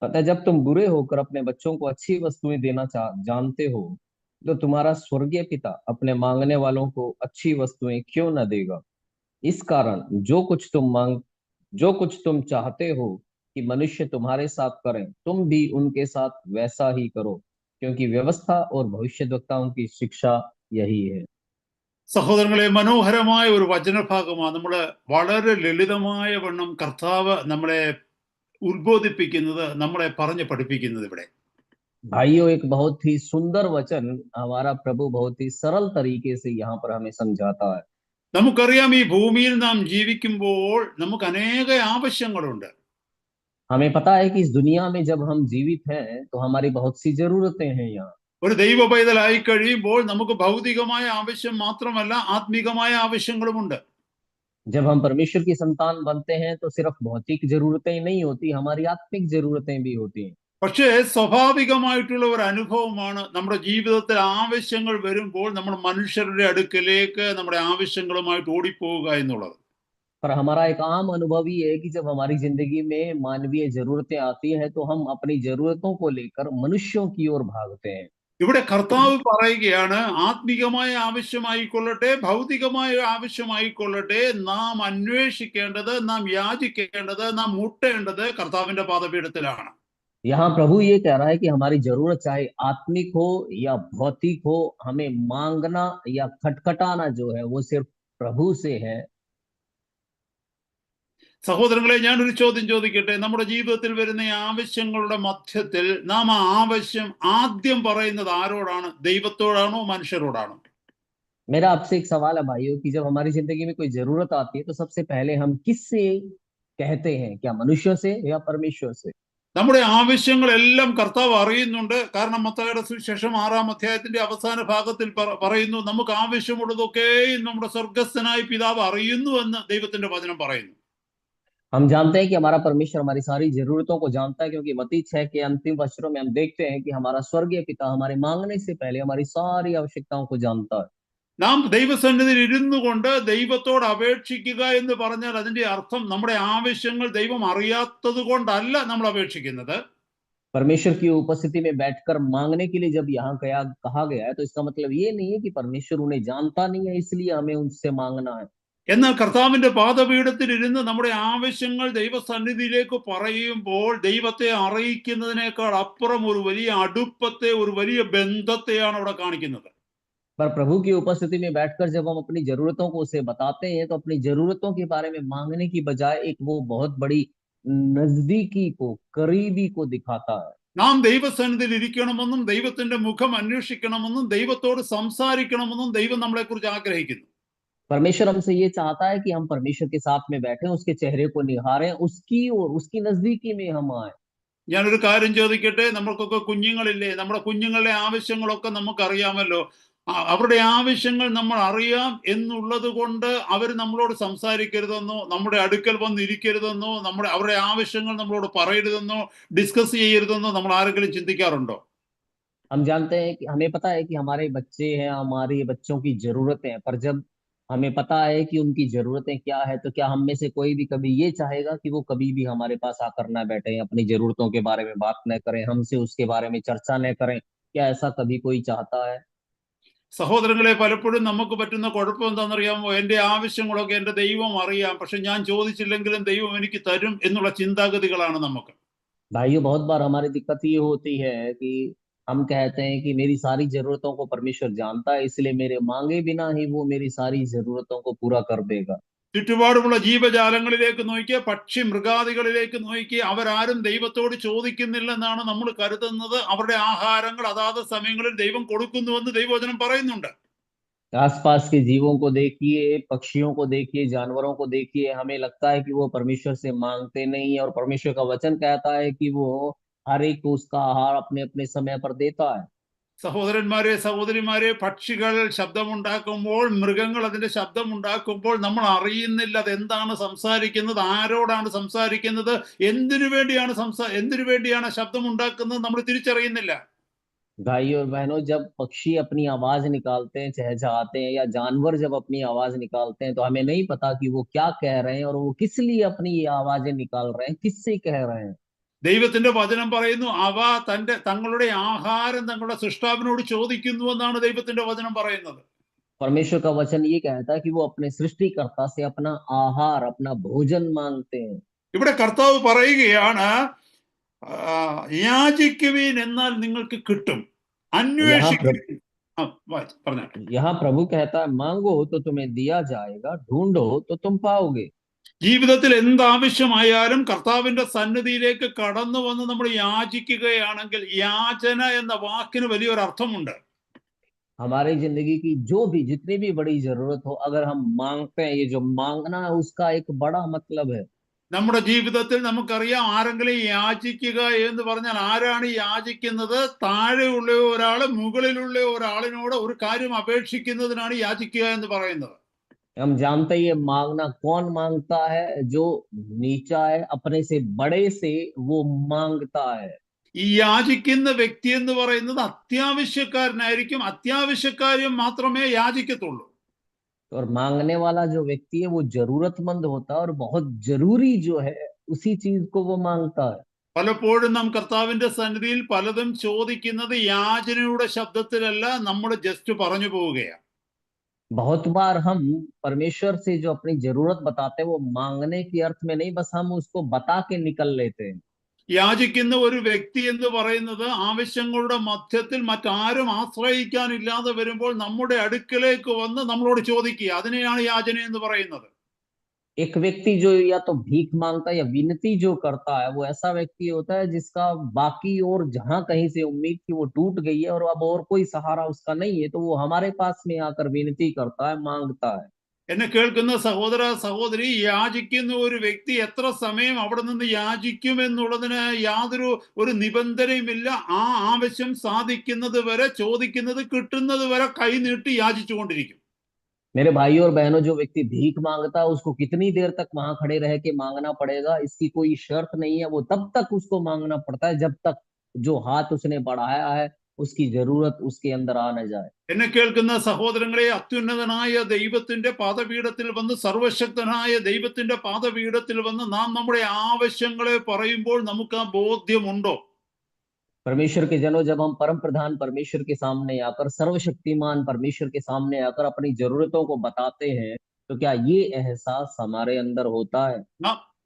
अतः जब तुम बुरे होकर अपने बच्चों को अच्छी वस्तुएं देना जानते हो, तो तुम्हारा स्वर्गीय पिता अपने मांगने वालों को अच्छी वस्तुएं क्यों न देगा। इस कारण जो कुछ तुम चाहते हो कि मनुष्य तुम्हारे साथ करें, तुम भी उनके साथ वैसा ही करो, क्योंकि व्यवस्था और भविष्यद्वक्ताओं की शिक्षा यही है। സഹോദരങ്ങളെ, മനോഹരമായ ഒരു വചനഭാഗമാണ്. നമ്മള് വളരെ ലളിതമായ വണ്ണം കർത്താവ് നമ്മളെ ഉത്ബോധിപ്പിക്കുന്നത്, നമ്മളെ പറഞ്ഞ് പഠിപ്പിക്കുന്നത് ഇവിടെ. भाइयों, एक बहुत ही सुंदर वचन हमारा प्रभु बहुत ही सरल तरीके से यहाँ पर हमें समझाता है। നമുക്കറിയാം, ഈ ഭൂമിയിൽ നാം ജീവിക്കുമ്പോൾ നമുക്ക് അനേക ആവശ്യങ്ങളുണ്ട്. हमें पता है कि इस दुनिया में जब हम जीवित हैं तो हमारी बहुत सी जरूरतें हैं यहाँ। ഒരു ദൈവ പൈതലായി കഴിയുമ്പോൾ നമുക്ക് ഭൗതികമായ ആവശ്യം മാത്രമല്ല, ആത്മീകമായ ആവശ്യങ്ങളുമുണ്ട്. जब हम परमेश्वर की संतान बनते हैं तो सिर्फ भौतिक जरूरतें ही नहीं होती, हमारी आत्मिक जरूरतें भी होती हैं। പക്ഷേ സ്വാഭാവികമായിട്ടുള്ള ഒരു അനുഭവമാണ്, നമ്മുടെ ജീവിതത്തിൽ ആവശ്യങ്ങൾ വരുമ്പോൾ നമ്മൾ മനുഷ്യരുടെ അടുക്കലേക്ക് നമ്മുടെ ആവശ്യങ്ങളുമായിട്ട് ഓടിപ്പോവുക എന്നുള്ളത്. पर हमारा एक आम अनुभव ही है कि जब हमारी जिंदगी में मानवीय जरूरतें आती हैं तो हम अपनी जरूरतों को लेकर मनुष्यों की ओर भागते हैं। ഇവിടെ കർത്താവ് പറയുകയാണ്, ആത്മീകമായ ആവശ്യമായിക്കൊള്ളട്ടെ, ഭൗതികമായ ആവശ്യമായിക്കൊള്ളട്ടെ, നാം അന്വേഷിക്കേണ്ടത്, നാം യാചിക്കേണ്ടത്, നാം മുട്ടേണ്ടത് കർത്താവിന്റെ പാദപീഠത്തിലാണ്. यहाँ प्रभु ये कह रहा है कि हमारी जरूरत चाहे आत्मिक हो या भौतिक हो, हमें मांगना या खटखटाना जो है वो सिर्फ प्रभु से है। സഹോദരങ്ങളെ, ഞാനൊരു ചോദ്യം ചോദിക്കട്ടെ. നമ്മുടെ ജീവിതത്തിൽ വരുന്ന ഈ ആവശ്യങ്ങളുടെ മധ്യത്തിൽ നാം ആ ആവശ്യം ആദ്യം പറയുന്നത് ആരോടാണ്? ദൈവത്തോടാണോ മനുഷ്യരോടാണോ? मेरा आपसे एक सवाल है भाइयों कि जब हमारी जिंदगी में कोई जरूरत आती है तो सबसे पहले हम किससे कहते हैं, क्या मनुष्यों से या परमेश्वर से? നമ്മുടെ ആവശ്യങ്ങളെല്ലാം കർത്താവ് അറിയുന്നുണ്ട്. കാരണം മത്തായിയുടെ സുവിശേഷം 6-ാം അധ്യായത്തിന്റെ അവസാന ഭാഗത്തിൽ പറയുന്നു, നമുക്ക് ആവശ്യമുള്ളതൊക്കെയും നമ്മുടെ സ്വർഗസ്ഥനായ പിതാവ് അറിയുന്നു എന്ന് ദൈവത്തിന്റെ വചനം പറയുന്നു. हम जानते हैं कि हमारा परमेश्वर हमारी सारी जरूरतों को जानता है, क्योंकि मत्ती 6 के अंतिम वचनों में हम देखते हैं कि हमारा स्वर्गीय पिता हमारे मांगने से पहले हमारी सारी आवश्यकताओं को जानता है। നാം ദൈവസന്നിധിയിൽ ഇരുന്നു കൊണ്ട് ദൈവത്തോട് അപേക്ഷിക്കുക എന്ന് പറഞ്ഞാൽ അതിന്റെ അർത്ഥം നമ്മുടെ ആവശ്യങ്ങൾ ദൈവം അറിയാത്തത് കൊണ്ടല്ല നമ്മൾ അപേക്ഷിക്കുന്നത്. परमेश्वर की उपस्थिति में बैठकर मांगने के लिए जब यहाँ कहा गया है तो इसका मतलब ये नहीं है कि परमेश्वर उन्हें जानता नहीं है इसलिए हमें उनसे मांगना है। എന്നാൽ കർത്താവിന്റെ പാദപീഠത്തിൽ ഇരുന്ന് നമ്മുടെ ആവശ്യങ്ങൾ ദൈവസന്നിധിയിലേക്ക് പറയുമ്പോൾ ദൈവത്തെ അറിയിക്കുന്നതിനേക്കാൾ അപ്പുറം ഒരു വലിയ അടുപ്പത്തെ, ഒരു വലിയ ബന്ധത്തെയാണ് അവിടെ കാണിക്കുന്നത്. पर प्रभु की उपस्थिति में बैठकर जब हम अपनी जरूरतों को उसे बताते हैं तो अपनी जरूरतों के बारे में मांगने की बजाय एक वो बहुत बड़ी नजदीकी को, करीबी को दिखाता है। നാം ദൈവസന്നിധിയിൽ ഇരിക്കണമെന്നും ദൈവത്തിന്റെ മുഖം അന്വേഷിക്കണമെന്നും ദൈവത്തോട് സംസാരിക്കണമെന്നും ദൈവം നമ്മളെക്കുറിച്ച് ആഗ്രഹിക്കുന്നു. परमेश्वर हमसे ये चाहता है कि हम परमेश्वर के साथ में बैठे, उसके चेहरे को निहारें, उसकी और उसकी नजदीकी में हम आए। ഞാനൊരു കാര്യം ചോദിക്കട്ടെ. നമ്മൾക്കൊക്കെ കുഞ്ഞുങ്ങളില്ലേ? നമ്മുടെ കുഞ്ഞുങ്ങളുടെ ആവശ്യങ്ങളൊക്കെ നമുക്കറിയാമല്ലോ. അവരുടെ ആവശ്യങ്ങൾ നമ്മൾ അറിയാം എന്നുള്ളത് കൊണ്ട് അവർ നമ്മളോട് സംസാരിക്കരുതെന്നോ, നമ്മുടെ അടുക്കൽ വന്നിരിക്കരുതെന്നോ, അവരുടെ ആവശ്യങ്ങൾ നമ്മളോട് പറയരുതെന്നോ, ഡിസ്കസ് ചെയ്യരുതെന്നോ നമ്മൾ ആരെങ്കിലും ചിന്തിക്കാറുണ്ടോ? हम जानते हैं कि हमें पता है कि हमारे बच्चे हैं, हमारे बच्चों की जरूरतें हैं, पर जब हमें पता है कि उनकी जरूरतें क्या है तो क्या हम में से कोई भी कभी ये चाहेगा कि वो कभी भी हमारे पास आकर ना बैठे, अपनी जरूरतों के बारे में बात न करें, हमसे उसके बारे में चर्चा न करें? क्या ऐसा कभी कोई चाहता है? സഹോദരങ്ങളെ, പലപ്പോഴും നമുക്ക് പറ്റുന്ന കുഴപ്പം എന്താണെന്നറിയാമോ? എൻ്റെ ആവശ്യങ്ങളൊക്കെ എൻ്റെ ദൈവം അറിയാം, പക്ഷെ ഞാൻ ചോദിച്ചില്ലെങ്കിലും ദൈവം എനിക്ക് തരും എന്നുള്ള ചിന്താഗതികളാണ് നമുക്ക്. भाइयों, बहुत बार हमारी दिक्कत ये होती है कि हम कहते हैं कि मेरी सारी जरूरतों को परमेश्वर जानता है, इसलिए मेरे मांगे बिना ही वो मेरी सारी जरूरतों को पूरा कर देगा। ചുറ്റുപാടുമുള്ള ജീവജാലങ്ങളിലേക്ക് നോക്കിയ, പക്ഷി മൃഗാദികളിലേക്ക് നോക്കിയ, അവരാരും ദൈവത്തോട് ചോദിക്കുന്നില്ലെന്നാണ് നമ്മൾ കരുതുന്നത്. അവരുടെ ആഹാരങ്ങൾ അതാത് സമയങ്ങളിൽ ദൈവം കൊടുക്കുന്നുവെന്ന് ദൈവവചനം പറയുന്നുണ്ട്. आसपास के जीवों को देखिए, पक्षियों को देखिए, जानवरों को देखिए, हमें लगता है कि वो परमेश्वर से मांगते नहीं है, और परमेश्वर का वचन कहता है कि वो हर एक को उसका आहार अपने अपने समय पर देता है। സഹോദരന്മാരെ സഹോദരിമാരെ, പക്ഷികൾ ശബ്ദമുണ്ടാക്കുമ്പോൾ, മൃഗങ്ങൾ അതിന്റെ ശബ്ദമുണ്ടാക്കുമ്പോൾ നമ്മൾ അറിയുന്നില്ല അത് എന്താണ് സംസാരിക്കുന്നത്, ആരോടാണ് സംസാരിക്കുന്നത്, എന്തിനു വേണ്ടിയാണ് ശബ്ദം ഉണ്ടാക്കുന്നത്, നമ്മൾ തിരിച്ചറിയുന്നില്ല. भाई और बहनों, जब पक्षी अपनी आवाज निकालते हैं, चहचहाते हैं, या जानवर जब अपनी आवाज निकालते हैं, तो हमें नहीं पता कि वो क्या कह रहे हैं और वो किस लिए अपनी ये आवाजें निकाल रहे हैं, किससे कह रहे हैं। ദൈവത്തിന്റെ വചനം പറയുന്നു, അവ തങ്ങളുടെ ആഹാരം തങ്ങളുടെ സൃഷ്ടാവിനോട് ചോദിക്കുന്നു എന്നാണ് ദൈവത്തിന്റെ വചനം പറയുന്നത്. परमेश्वर का वचन ये कहता है कि वो अपने सृष्टिकर्ता से अपना आहार, अपना भोजन मांगते हैं। ഇവിടെ കർത്താവ് പറയുകയാണ്, യാചിക്കുവിൻ എന്നാൽ നിങ്ങൾക്ക് കിട്ടും, അന്വേഷിക്കുവിൻ. പറഞ്ഞാട്ടെ. यहाँ प्रभु कहता है, मांगो तो तुम्हें दिया जाएगा, ढूंढो तो तुम पाओगे। ജീവിതത്തിൽ എന്താവശ്യമായാലും കർത്താവിന്റെ സന്നിധിയിലേക്ക് കടന്നു വന്ന് നമ്മൾ യാചിക്കുകയാണെങ്കിൽ, യാചന എന്ന വാക്കിന് വലിയൊരു അർത്ഥമുണ്ട്. हमारी जिंदगी की जो भी जितनी भी बड़ी जरूरत हो, अगर हम मांगते हैं, ये जो मांगना है उसका एक बड़ा मतलब है। നമ്മുടെ ജീവിതത്തിൽ നമുക്കറിയാം, ആരെങ്കിലും യാചിക്കുക എന്ന് പറഞ്ഞാൽ ആരാണ് യാചിക്കുന്നത്? താഴെയുള്ള ഒരാള് മുകളിലുള്ള ഒരാളിനോട് ഒരു കാര്യം അപേക്ഷിക്കുന്നതിനാണ് യാചിക്കുക എന്ന് പറയുന്നത്. हम जानते ही है मांगना कौन मांगता है, जो नीचा है, अपने से बड़े से वो मांगता है। ഈ യാചിക്കുന്ന വ്യക്തി എന്ന് പറയുന്നത് അത്യാവശ്യക്കാരനായിരിക്കും, അത്യാവശ്യക്കാരും മാത്രമേ യാചിക്കത്തുള്ളൂ. और मांगने वाला जो व्यक्ति है वो जरूरतमंद होता है, और बहुत जरूरी जो है उसी चीज को वो मांगता है। പലപ്പോഴും നാം കർത്താവിന്റെ സന്നിധിയിൽ പലതും ചോദിക്കുന്നത് യാചനയുടെ ശബ്ദത്തിലല്ല, നമ്മൾ ജസ്റ്റ് പറഞ്ഞു പോവുകയാണ്. बहुत बार हम परमेश्वर से जो अपनी जरूरत बताते हैं वो मांगने के अर्थ में नहीं, बस हम उसको बता के निकल लेते हैं। യാചിക്കുന്ന ഒരു വ്യക്തി എന്ന് പറയുന്നത് ആവശ്യങ്ങളുടെ മധ്യത്തിൽ മറ്റാരും ആശ്രയിക്കാനില്ലാതെ വരുമ്പോൾ നമ്മുടെ അടുക്കലേക്ക് വന്ന് നമ്മളോട് ചോദിക്കുക, അതിനെയാണ് യാചന എന്ന് പറയുന്നത്. एक व्यक्ति जो या तो भीख मांगता है या विनती जो करता है, वो ऐसा व्यक्ति होता है जिसका बाकी और जहां कहीं से उम्मीद थी वो टूट गई है, और अब और कोई सहारा उसका नहीं है, तो वो हमारे पास में आकर विनती करता है, मांगता है। എന്നെ കേൾക്കുന്ന സഹോദര സഹോദരി, യാചിക്കുന്ന ഒരു വ്യക്തി എത്ര സമയം അവിടെ നിന്ന് യാചിക്കുമെന്നുള്ളതിന് യാതൊരു നിബന്ധനയുമില്ല. ആ ആവശ്യം സാധിക്കുന്നത് വരെ, ചോദിക്കുന്നത് കിട്ടുന്നത് വരെ കൈ നീട്ടി യാചിച്ചുകൊണ്ടിരിക്കും. मेरे भाई और बहनों, जो व्यक्ति भीख मांगता है उसको कितनी देर तक वहां खड़े रह के मांगना पड़ेगा, इसकी कोई शर्त नहीं है। वो तब तक उसको मांगना पड़ता है जब तक जो हाथ उसने बढ़ाया है उसकी जरूरत उसके अंदर आ न जाए। എന്നെ കേൾക്കുന്ന സഹോദരങ്ങളെ, അത്യുന്നതനായ ദൈവത്തിന്റെ പാദപീഠത്തിൽ വന്ന്, സർവശക്തനായ ദൈവത്തിന്റെ പാദപീഠത്തിൽ വന്ന് നാം നമ്മുടെ ആവശ്യങ്ങളെ പറയുമ്പോൾ നമുക്ക് ആ ബോധ്യമുണ്ടോ? परमेश्वर के जनों, जब हम परम प्रधान परमेश्वर के सामने आकर, सर्वशक्तिमान परमेश्वर के सामने आकर अपनी जरूरतों को बताते हैं, तो क्या ये एहसास हमारे अंदर होता है?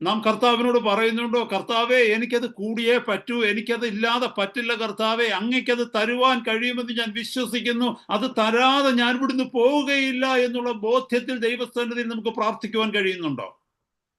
നാം കർത്താവിനോട് പറയുന്നുണ്ടോ, കർത്താവേ എനിക്കത് കൂടിയേ പറ്റൂ, എനിക്കത് ഇല്ലാതെ പറ്റില്ല കർത്താവേ, അങ്ങയ്ക്കത് തരുവാൻ കഴിയുമെന്ന് ഞാൻ വിശ്വസിക്കുന്നു, അത് തരാതെ ഞാൻ ഇവിടുന്ന് പോവുകയില്ല എന്നുള്ള ബോധ്യത്തിൽ ദൈവസന്നിധിയിൽ നമുക്ക് പ്രാർത്ഥിക്കുവാൻ കഴിയുന്നുണ്ടോ?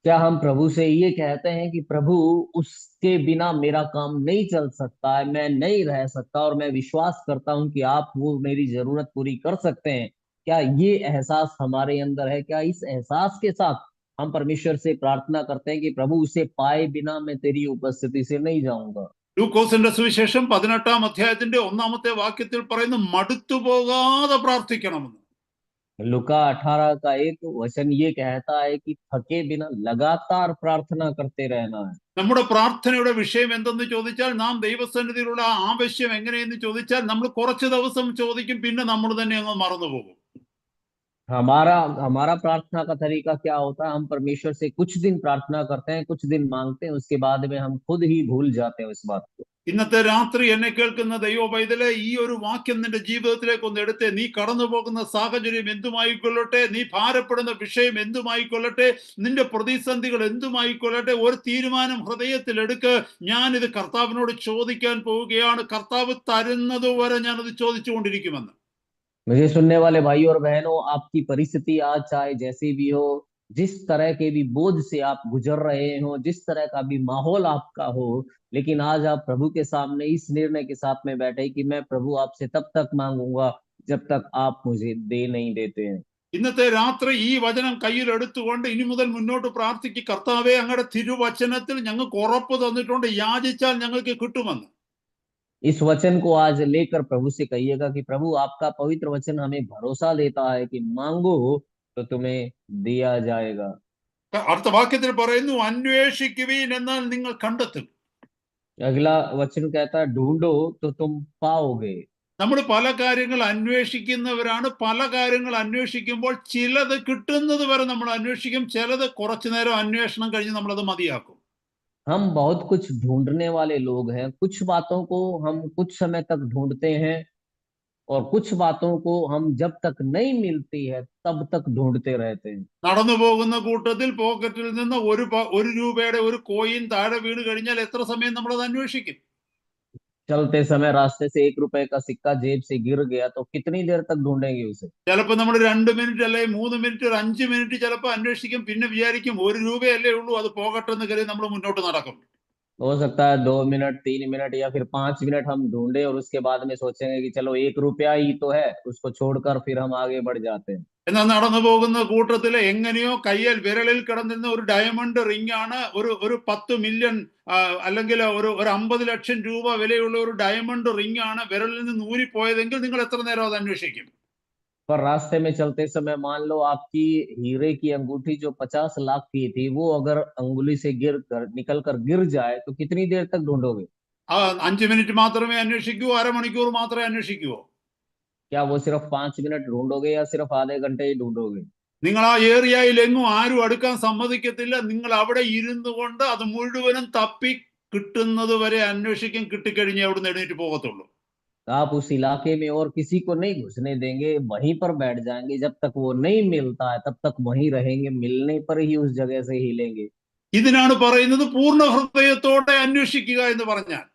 क्या हम प्रभु से ये कहते हैं कि प्रभु, उसके बिना मेरा काम नहीं चल सकता है, मैं नहीं रह सकता, और मैं विश्वास करता हूं कि आप वो मेरी जरूरत पूरी कर सकते हैं? क्या ये एहसास हमारे अंदर है? क्या इस एहसास के साथ हम परमेश्वर से प्रार्थना करते हैं कि प्रभु, उसे पाए बिना मैं तेरी उपस्थिति से नहीं जाऊंगा? ലൂക്കോസിന്റെ സുവിശേഷം 18-ാം അധ്യായത്തിന്റെ 1-ാമത്തെ വാക്യത്തിൽ പറയുന്നു, മടുത്തു പോകാതെ പ്രാർത്ഥിക്കണമെന്ന്. लुका 18 का एक वचन ये कहता है कि थके बिना लगातार प्रार्थना करते रहना है। നമ്മുടെ പ്രാർത്ഥനയുടെ വിഷയം എന്തെന്ന് ചോദിച്ചാൽ, നാം ദൈവസന്നിധിയിലുള്ള ആവശ്യം എങ്ങനെയെന്ന് ചോദിച്ചാൽ, നമ്മൾ കുറച്ച് ദിവസം ചോദിക്കും, പിന്നെ നമ്മൾ തന്നെ അങ്ങ് മറന്നുപോകും. हमारा हमारा प्रार्थना का तरीका क्या होता है? हम परमेश्वर से कुछ दिन प्रार्थना करते हैं, कुछ दिन मांगते हैं, उसके बाद में हम खुद ही भूल जाते हैं उस बात को। ഇന്നത്തെ രാത്രി എന്നെ കേൾക്കുന്ന ദൈവ പൈതലെ, ഈ ഒരു വാക്യം നിന്റെ ജീവിതത്തിലേക്ക് ഒന്ന് എടുത്ത്, നീ കടന്നു പോകുന്ന സാഹചര്യം എന്തുമായിക്കൊള്ളട്ടെ, നീ ഭാരപ്പെടുന്ന വിഷയം എന്തുമായിക്കൊള്ളട്ടെ, നിന്റെ പ്രതിസന്ധികൾ എന്തുമായിക്കൊള്ളട്ടെ, ഒരു തീരുമാനം ഹൃദയത്തിൽ എടുക്ക്. ഞാനിത് കർത്താവിനോട് ചോദിക്കാൻ പോവുകയാണ്, കർത്താവ് തരുന്നതുവരെ ഞാനത് ചോദിച്ചുകൊണ്ടിരിക്കുമെന്ന്. मुझे सुनने वाले भाई और बहनों, आपकी परिस्थिति आज चाहे जैसी भी हो, जिस तरह के भी बोझ से आप गुजर रहे हो, जिस तरह का भी माहौल आपका हो, लेकिन आज आप प्रभु के सामने इस निर्णय के साथ में बैठे कि मैं प्रभु आपसे तब तक मांगूंगा जब तक आप मुझे दे नहीं देते हैं। ഇന്നത്തെ രാത്രി ഈ വചനം കയ്യിൽ എടുത്തുകൊണ്ട് ഇനി മുതൽ മുന്നോട്ട് പ്രാർത്ഥിക്കുക, കർത്താവെ അങ്ങയുടെ തിരുവചനത്തിൽ ഞങ്ങൾക്ക് ഉറപ്പ് തന്നിട്ടുണ്ട്, യാചിച്ചാൽ ഞങ്ങൾക്ക് കിട്ടുമെന്ന്. इस वचन को आज लेकर प्रभु से कहिएगा कि प्रभु आपका पवित्र वचन हमें भरोसा देता है कि मांगो तो तुम्हें दिया जाएगा। അടുത്ത വാക്യത്തിൽ പറയുന്നു, അന്വേഷിക്കുവീൻ എന്നാൽ നിങ്ങൾ കണ്ടെത്തും. अगला वचन कहता है ढूंढो तो तुम पाओगे। നമ്മൾ പല കാര്യങ്ങൾ അന്വേഷിക്കുന്നവരാണ്. പല കാര്യങ്ങൾ അന്വേഷിക്കുമ്പോൾ ചിലത് കിട്ടുന്നത് വരെ നമ്മൾ അന്വേഷിക്കും, ചിലത് കുറച്ചു നേരം അന്വേഷണം കഴിഞ്ഞ് നമ്മളത് മതിയാക്കും. हम बहुत कुछ ढूंढने वाले लोग हैं। कुछ बातों को हम कुछ समय तक ढूंढते हैं और कुछ बातों को हम जब तक नहीं मिलती है तब तक ढूंढते रहते हैं। നടന്നു പോകുന്ന കൂട്ടത്തിൽ പോക്കറ്റിൽ നിന്ന് ഒരു രൂപയുടെ ഒരു കോയിൻ താഴെ വീണ് കഴിഞ്ഞാൽ എത്ര സമയം നമ്മളത് അന്വേഷിക്കും? चलते समय रास्ते से 1 रुपए का सिक्का जेब से गिर गया तो कितनी देर तक ढूंढेंगे उसे? ചിലപ്പോൾ നമ്മൾ 2 മിനിറ്റ് അല്ലെങ്കിൽ 3 മിനിറ്റ്, ഒരു 5 മിനിറ്റ് ചിലപ്പോൾ അന്വേഷിക്കും. പിന്നെ വിചാരിക്കും 1 രൂപയല്ലേ ഉള്ളൂ, അത് പോകട്ടെ എന്ന് കരുതി നമ്മൾ മുന്നോട്ട് നടക്കും. हो सकता है 2 मिनट 3 मिनट या फिर 5 मिनट हम ढूंढे और उसके बाद में सोचेंगे कि चलो 1 रुपया ही तो है, उसको छोड़कर फिर हम आगे बढ़ जाते हैं। എന്നാൽ നടന്നു പോകുന്ന കൂട്ടത്തിൽ എങ്ങനെയോ കയ്യിൽ വിരലിൽ കിടന്നിരുന്ന ഒരു ഡയമണ്ട് റിംഗ് ആണ്, ഒരു 10 മില്യൺ അല്ലെങ്കിൽ ഒരു 50 ലക്ഷം രൂപ വിലയുള്ള ഒരു ഡയമണ്ട് റിംഗ് ആണ് വിരലിൽ നിന്ന് ഊരിപ്പോയതെങ്കിൽ നിങ്ങൾ എത്ര നേരം അത് അന്വേഷിക്കും? पर रास्ते में चलते समय मान लो आपकी हीरे की अंगूठी जो 50 लाख की थी वो अगर अंगुली से निकल कर गिर जाए तो कितनी देर तक ढूंढोगे? 5 മിനിറ്റ് മാത്രമേ അന്വേഷിക്കൂ? അരമണിക്കൂർ മാത്രമേ അന്വേഷിക്കുവോ? क्या वो सिर्फ 5 मिनट ढूंढोगे या सिर्फ आधे घंटे ही ढूंढोगे? നിങ്ങൾ ആ ഏരിയയിൽ എങ്ങും ആരും അടുക്കാൻ സമ്മതിക്കത്തില്ല. നിങ്ങൾ അവിടെ ഇരുന്നു കൊണ്ട് അത് മുഴുവനും തപ്പി കിട്ടുന്നത് വരെ അന്വേഷിക്കും. കിട്ടിക്കഴിഞ്ഞ് അവിടുന്ന് എഴുന്നേറ്റ് പോകത്തുള്ളൂ. आप उस इलाके में और किसी को नहीं घुसने देंगे, वहीं पर बैठ जाएंगे। जब तक वो नहीं मिलता है तब तक वहीं रहेंगे, मिलने पर ही उस जगह से हिलेंगे। ഇതിനാണ് പറയുന്നത് പൂർണ്ണ ഹൃദയത്തോടെ അന്വേഷിക്കുക എന്ന് പറഞ്ഞാൽ.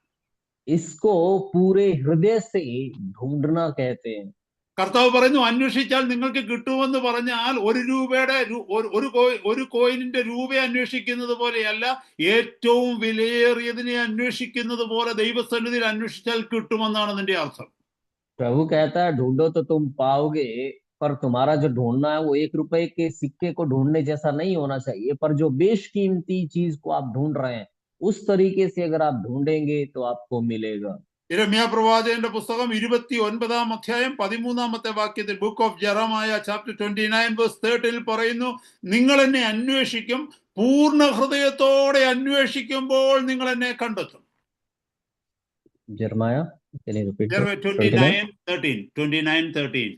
इसको पूरे हृदय से ढूंढना कहते हैं। കർത്താവ് പറയുന്നു, അന്വേഷിച്ചാൽ നിങ്ങൾക്ക് കിട്ടുമെന്ന് പറഞ്ഞാൽ ഒരു രൂപയുടെ ഒരു കോയിനിന്റെ രൂപ അന്വേഷിക്കുന്നത് പോലെയല്ല, ഏറ്റവും വിലയേറിയതിനെ അന്വേഷിക്കുന്നത് പോലെ ദൈവസന്നിധിയിൽ അന്വേഷിച്ചാൽ കിട്ടുമെന്നാണ് അതിന്റെ അർത്ഥം. प्रभु कहता है ढूंढो तो तुम पाओगे, पर तुम्हारा जो ढूंढना है वो 1 रुपए के सिक्के को ढूंढने जैसा नहीं होना चाहिए, पर जो बेशकीमती चीज को आप ढूंढ रहे हैं उस तरीके से अगर आप ढूंढेंगे तो आपको मिलेगा। യിരെമ്യാ പ്രവാചകന്റെ പുസ്തകം 29-ാം അധ്യായം 13-ാമത്തെ വാക്യത്തിൽ, book of Jeremiah chapter 29 verse 13 പറയുന്നു, നിങ്ങൾ എന്നെ അന്വേഷിക്കും, പൂർണ്ണ ഹൃദയത്തോടെ അന്വേഷിക്കുമ്പോൾ നിങ്ങൾ എന്നെ കണ്ടെത്തും. जरमाया 29:13